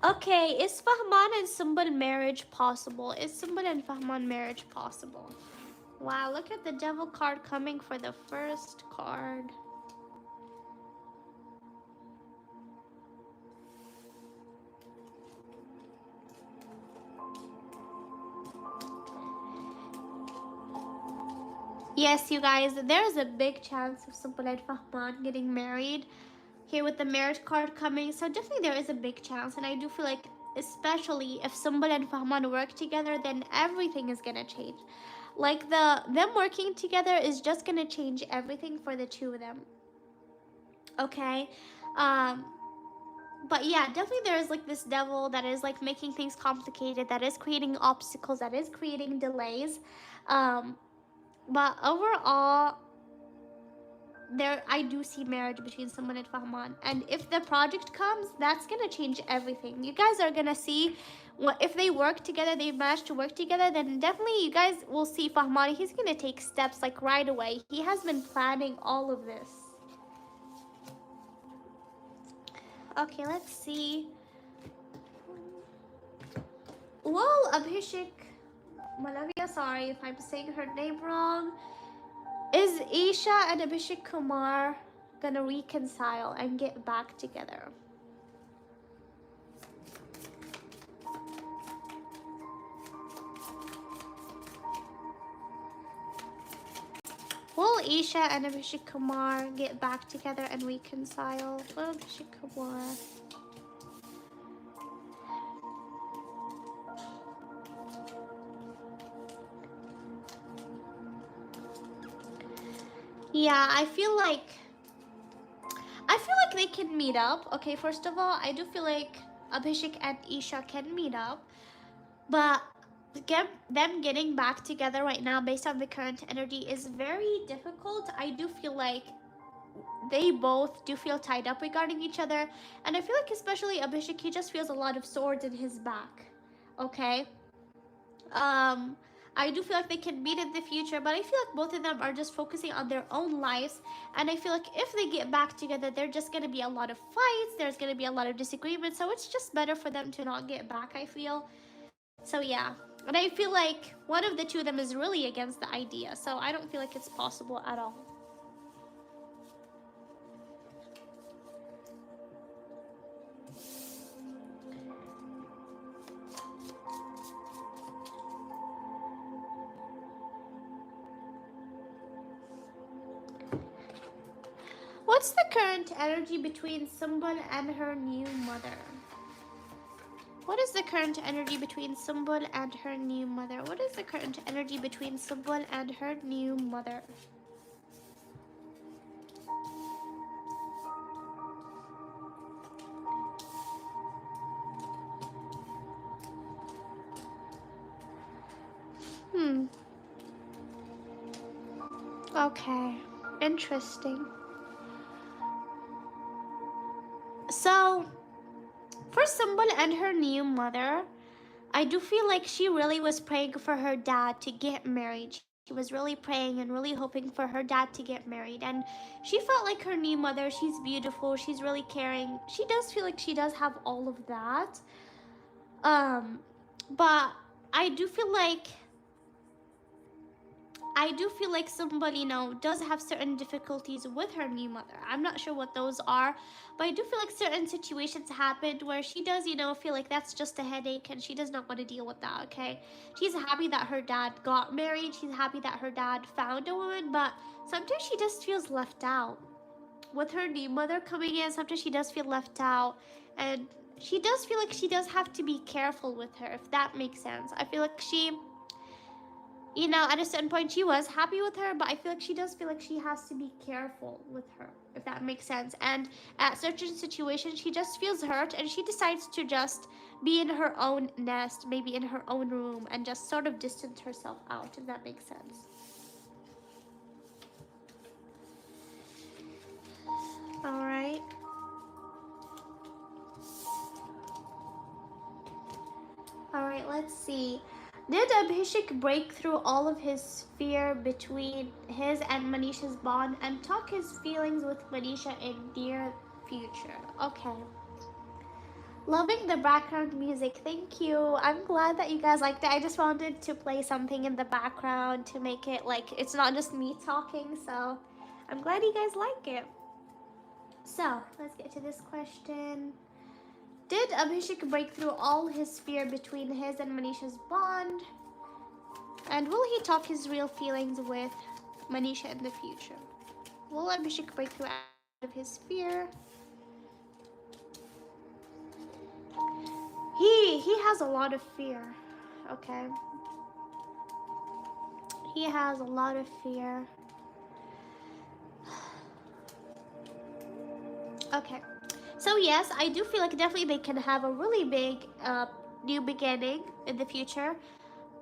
Okay, is Fahman and Sumbul marriage possible? Is Sumbul and Fahman marriage possible? Wow, look at the devil card coming for the first card. Yes, you guys, there's a big chance of Sumbul and Fahman getting married here with the marriage card coming. So definitely there is a big chance, and I do feel like especially if Sumbul and Fahman work together, then everything is gonna change. Like them working together is just gonna change everything for the two of them. Okay. Um but yeah, definitely there is like this devil that is like making things complicated, that is creating obstacles, that is creating delays. Um but overall, there I do see marriage between Sumbul and Fahman, and if the project comes, that's gonna change everything. You guys are gonna see what if they work together, they manage to work together, then definitely you guys will see Fahman. He's gonna take steps like right away. He has been planning all of this. Okay, let's see. Well, Abhishek, Malavia, sorry if I'm saying her name wrong. Is Isha and Abhishek Kumar gonna reconcile and get back together? Will Isha and Abhishek Kumar get back together and reconcile? Will Abhishek Kumar? Yeah, I feel like they can meet up. Okay, first of all, I do feel like Abhishek and Isha can meet up, but them getting back together right now based on the current energy is very difficult. I do feel like they both do feel tied up regarding each other, and I feel like especially Abhishek, he just feels a lot of swords in his back. Okay. I do feel like they can meet in the future, but I feel like both of them are just focusing on their own lives. And I feel like if they get back together, there's just going to be a lot of fights. There's going to be a lot of disagreements. So it's just better for them to not get back, I feel. So yeah. And I feel like one of the two of them is really against the idea. So I don't feel like it's possible at all. What's the current energy between Sumbul and her new mother? What is the current energy between Sumbul and her new mother? What is the current energy between Sumbul and her new mother? Okay. Interesting. So, for Sumbul and her new mother, I do feel like she really was praying for her dad to get married. She was really praying and really hoping for her dad to get married. And she felt like her new mother, she's beautiful, she's really caring. She does feel like she does have all of that. But I do feel like somebody, does have certain difficulties with her new mother. I'm not sure what those are, but I do feel like certain situations happened where she does, feel like that's just a headache and she does not want to deal with that, okay? She's happy that her dad got married. She's happy that her dad found a woman, but sometimes she just feels left out. With her new mother coming in, sometimes she does feel left out, and she does feel like she does have to be careful with her, if that makes sense. I feel like she, at a certain point she was happy with her, but I feel like she does feel like she has to be careful with her, if that makes sense. And at certain situations, she just feels hurt and she decides to just be in her own nest, maybe in her own room, and just sort of distance herself out, if that makes sense. All right. All right, let's see. Did Abhishek break through all of his fear between his and Manisha's bond and talk his feelings with Manisha in near future? Okay. Loving the background music. Thank you. I'm glad that you guys liked it. I just wanted to play something in the background to make it like it's not just me talking. So I'm glad you guys like it. So let's get to this question. Did Abhishek break through all his fear between his and Manisha's bond? And will he talk his real feelings with Manisha in the future? Will Abhishek break through out of his fear? He has a lot of fear. Okay. He has a lot of fear. Okay. So yes, I do feel like definitely they can have a really big new beginning in the future.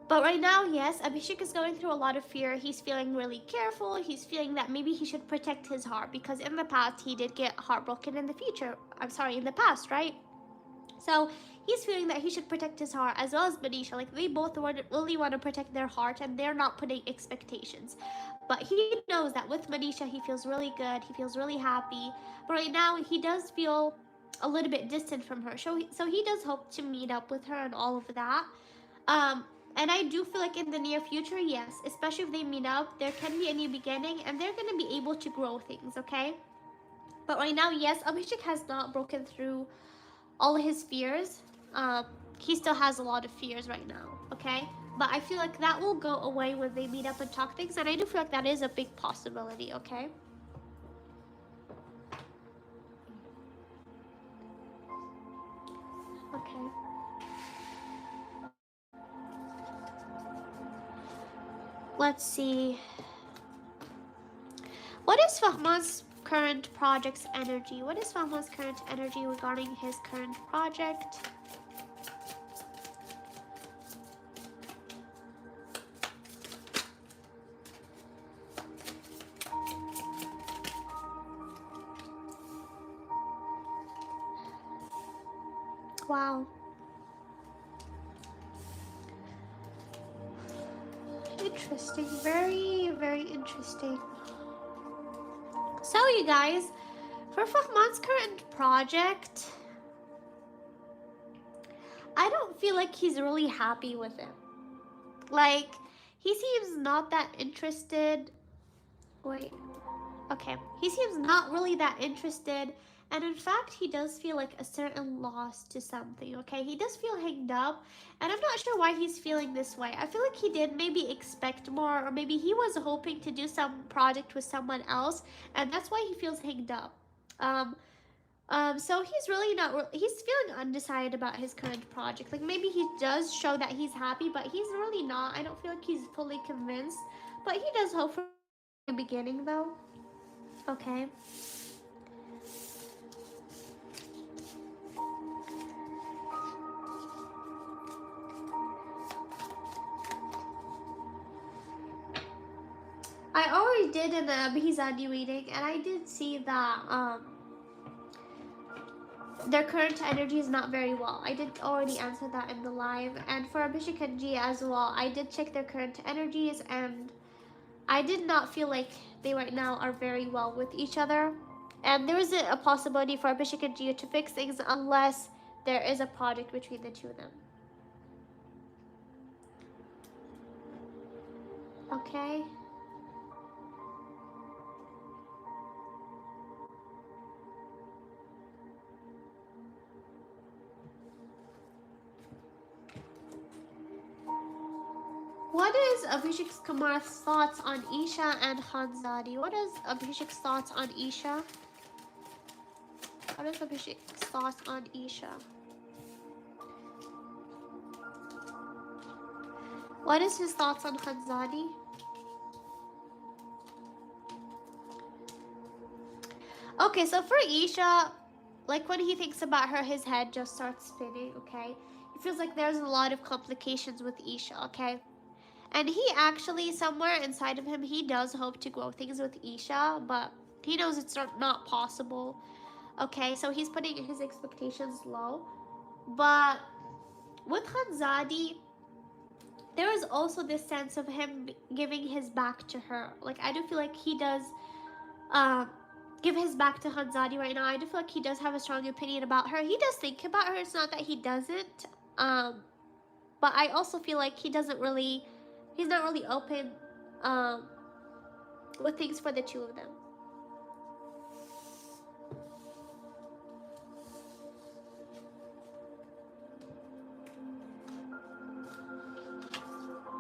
But right now, yes, Abhishek is going through a lot of fear. He's feeling really careful. He's feeling that maybe he should protect his heart because in the past he did get heartbroken in the future. I'm sorry, in the past, right? So he's feeling that he should protect his heart as well as Manisha. Like they both really want to protect their heart and they're not putting expectations. But he knows that with Manisha he feels really good. He feels really happy. But right now he does feel a little bit distant from her. So he does hope to meet up with her and all of that. And I do feel like in the near future, yes, especially if they meet up, there can be a new beginning and they're going to be able to grow things, okay? But right now, yes, Abhishek has not broken through all his fears. He still has a lot of fears right now, okay? But I feel like that will go away when they meet up and talk things, and I do feel like that is a big possibility, okay? Okay. Let's see. What is Fahman's current project's energy? What is Fahman's current energy regarding his current project? Wow. Interesting. Very, very interesting. So, you guys, for Fahman's current project, I don't feel like he's really happy with it. Like, he seems not that interested. Wait. Okay, he seems not really that interested, and in fact, he does feel like a certain loss to something, okay? He does feel hanged up, and I'm not sure why he's feeling this way. I feel like he did maybe expect more, or maybe he was hoping to do some project with someone else, and that's why he feels hanged up. Um, so he's really not, he's feeling undecided about his current project. Like maybe he does show that he's happy, but he's really not. I don't feel like he's fully convinced, but he does hope for the beginning though. Okay. I already did an Abhizani reading, and I did see that their current energy is not very well. I did already answer that in the live, and for Abhishek and G as well, I did check their current energies, and I did not feel like they right now are very well with each other. And there isn't a possibility for Abhishek and Gia to fix things unless there is a project between the two of them. Okay. What is Abhishek Kumar's thoughts on Isha and Hanzadi? What is Abhishek's thoughts on Isha? What is Abhishek's thoughts on Isha? What is his thoughts on Hanzadi? Okay, so for Isha, like when he thinks about her, his head just starts spinning, okay? He feels like there's a lot of complications with Isha, okay? And he actually, somewhere inside of him, he does hope to grow things with Isha, but he knows it's not possible. Okay, so he's putting his expectations low. But with Hanzadi, there is also this sense of him giving his back to her. Like, I do feel like he does give his back to Hanzadi right now. I do feel like he does have a strong opinion about her. He does think about her. It's not that he doesn't. But I also feel like he's not really open with things for the two of them.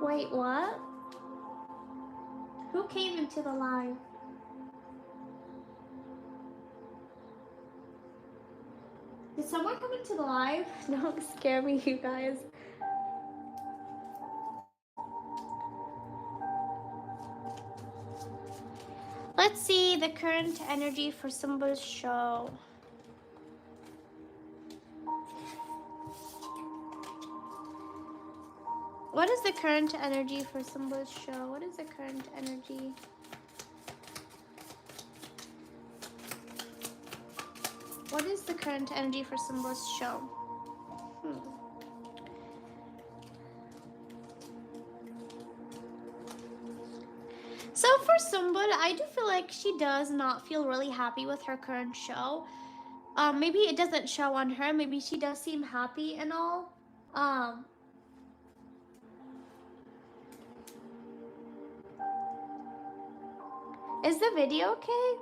Wait, what? Who came into the live? Did someone come into the live? Don't scare me, you guys. Let's see the current energy for Simba's show. What is the current energy for Simba's show? What is the current energy? What is the current energy for Simba's show? So for Sumbul, I do feel like she does not feel really happy with her current show. Maybe it doesn't show on her. Maybe she does seem happy and all. Is the video okay?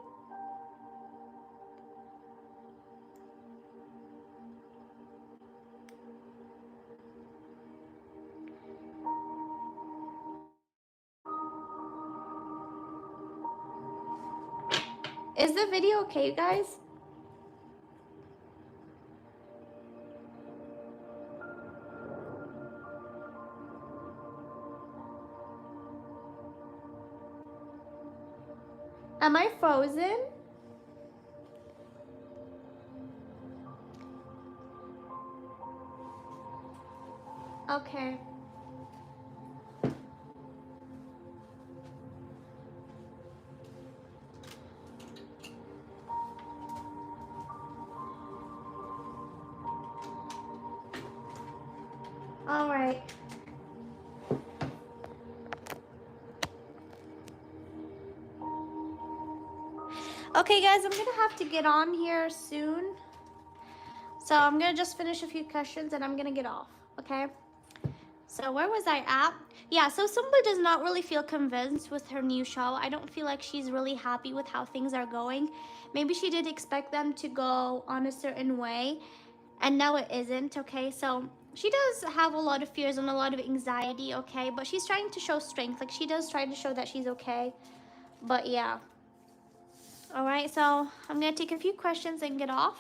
Is the video okay, you guys? Am I frozen? Okay. All right. Okay, guys, I'm gonna have to get on here soon. So I'm gonna just finish a few questions and I'm gonna get off, okay? So where was I at? Yeah, so Sumba does not really feel convinced with her new show. I don't feel like she's really happy with how things are going. Maybe she did expect them to go on a certain way, and now it isn't, okay? So she does have a lot of fears and a lot of anxiety, okay? But she's trying to show strength. Like, she does try to show that she's okay. But yeah. All right, so I'm gonna take a few questions and get off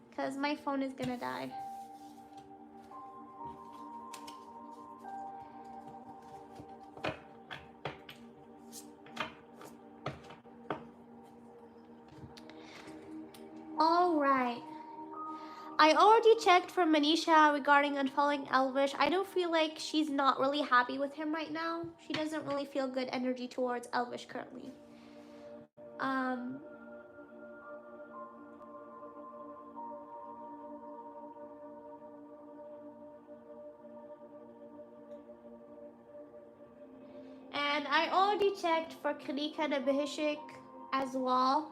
because my phone is gonna die. All right. I already checked for Manisha regarding unfollowing Elvish. I don't feel like she's not really happy with him right now. She doesn't really feel good energy towards Elvish currently. And I already checked for Kanika and Abhishek as well.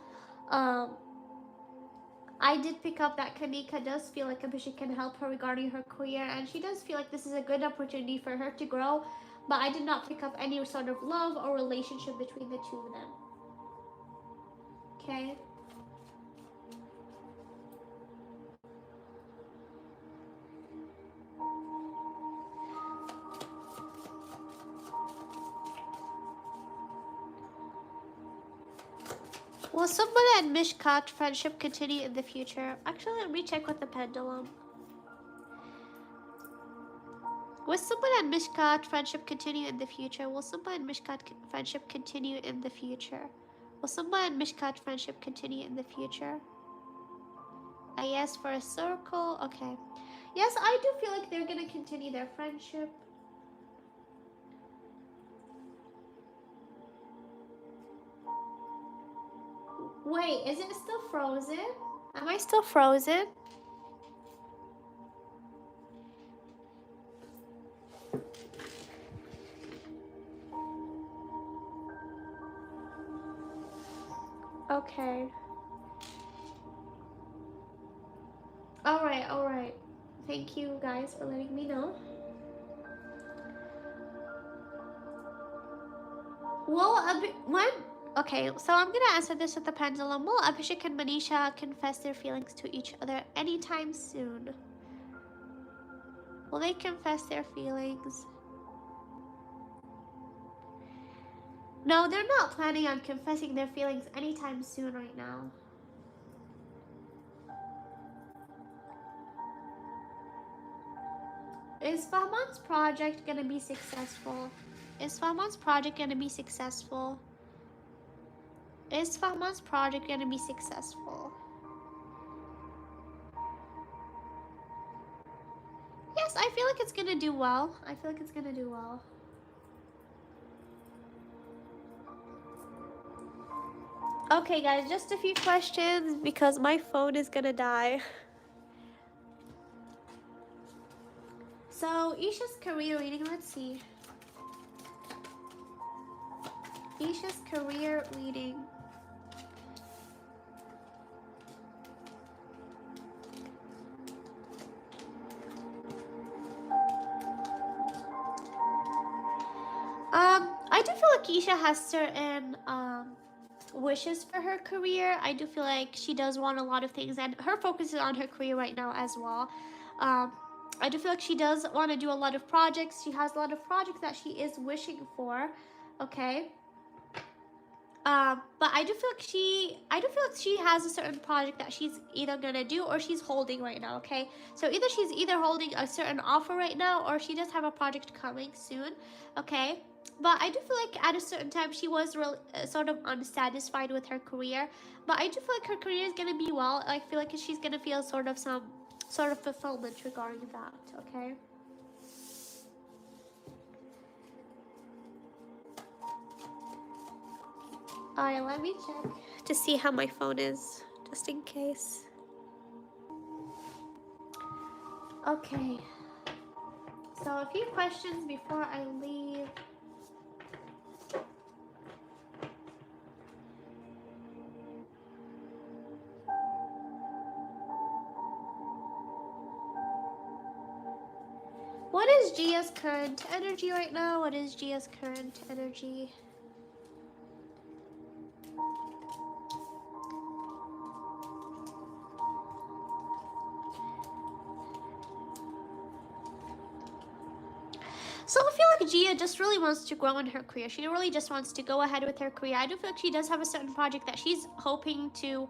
I did pick up that Kanika does feel like Abhishek can help her regarding her career, and she does feel like this is a good opportunity for her to grow, but I did not pick up any sort of love or relationship between the two of them. Okay? Will Sumbala and Mishkat friendship continue in the future? Actually, let me check with the pendulum. Will Sumbala and Mishkat friendship continue in the future? Will Sumbala and Mishkat friendship continue in the future? Will Sumbala and Mishkat friendship continue in the future? A yes for a circle. Okay. Yes, I do feel like they're gonna continue their friendship. Wait, is it still frozen? Am I still frozen? Okay. Alright. Thank you guys for letting me know. When? Okay, so I'm gonna answer this with the pendulum. Will Abhishek and Manisha confess their feelings to each other anytime soon? Will they confess their feelings? No, they're not planning on confessing their feelings anytime soon right now. Is Fahman's project gonna be successful? Is Fahman's project gonna be successful? Is Fahman's project gonna be successful? Yes, I feel like it's gonna do well. I feel like it's gonna do well. Okay, guys, just a few questions because my phone is gonna die. So, Isha's career reading, let's see. Isha's career reading. I do feel like Isha has certain wishes for her career. I do feel like she does want a lot of things, and her focus is on her career right now as well. I do feel like she does want to do a lot of projects. She has a lot of projects that she is wishing for. Okay. But I do feel like she has a certain project that she's either gonna do or she's holding right now. Okay, so she's holding a certain offer right now, or she does have a project coming soon. Okay, but I do feel like at a certain time she was really sort of unsatisfied with her career. But I do feel like her career is gonna be well. I feel like she's gonna feel some sort of fulfillment regarding that. Okay. Alright, let me check to see how my phone is, just in case. Okay. So a few questions before I leave. What is Gia's current energy right now? What is Gia's current energy? So I feel like Gia just really wants to grow in her career. She really just wants to go ahead with her career. I do feel like she does have a certain project that she's hoping to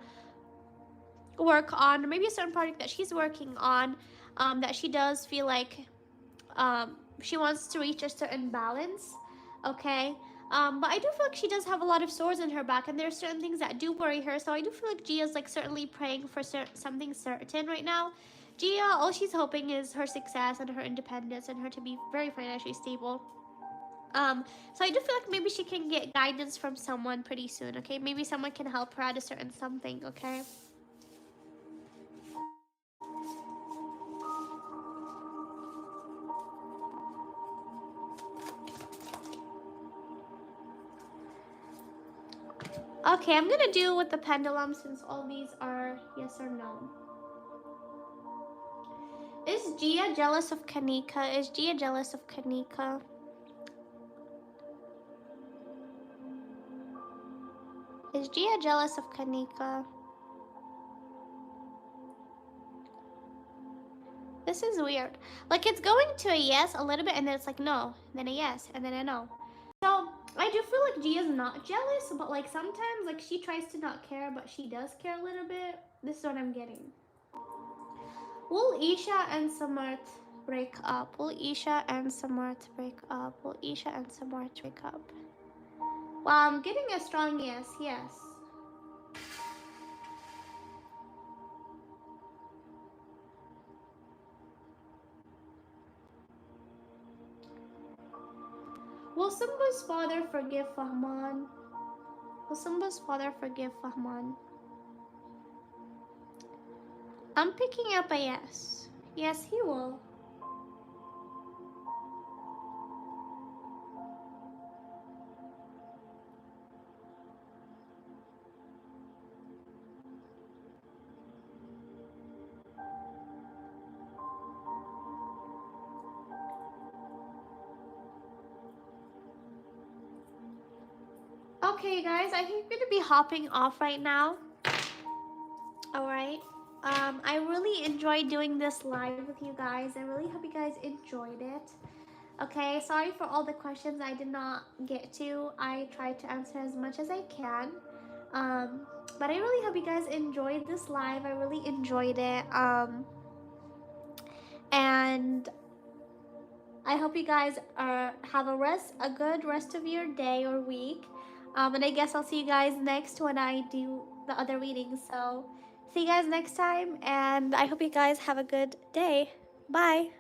work on, or maybe a certain project that she's working on, that she does feel like she wants to reach a certain balance, okay? But I do feel like she does have a lot of swords in her back, and there are certain things that do worry her. So I do feel like Gia's like certainly praying for something certain right now. Gia, all she's hoping is her success and her independence and her to be very financially stable. So I do feel like maybe she can get guidance from someone pretty soon, okay? Maybe someone can help her at a certain something, okay? Okay, I'm gonna do with the pendulum since all these are yes or no. Is Gia jealous of Kanika? Is Gia jealous of Kanika? Is Gia jealous of Kanika? This is weird. Like it's going to a yes a little bit and then it's like no, then a yes, and then a no. So I do feel like Gia's not jealous, but like sometimes like she tries to not care, but she does care a little bit. This is what I'm getting. Will Isha and Samarth break up? Will Isha and Samarth break up? Will Isha and Samarth break up? Well, I'm getting a strong yes, yes. Will Simba's father forgive Fahman? Will Simba's father forgive Fahman? I'm picking up a yes. Yes, he will. Okay, guys, I think I'm gonna be hopping off right now. Alright. I really enjoyed doing this live with you guys. I really hope you guys enjoyed it. Okay, sorry for all the questions I did not get to. I tried to answer as much as I can. But I really hope you guys enjoyed this live. I really enjoyed it. And I hope you guys have a good rest of your day or week. And I guess I'll see you guys next when I do the other readings. So see you guys next time, and I hope you guys have a good day. Bye.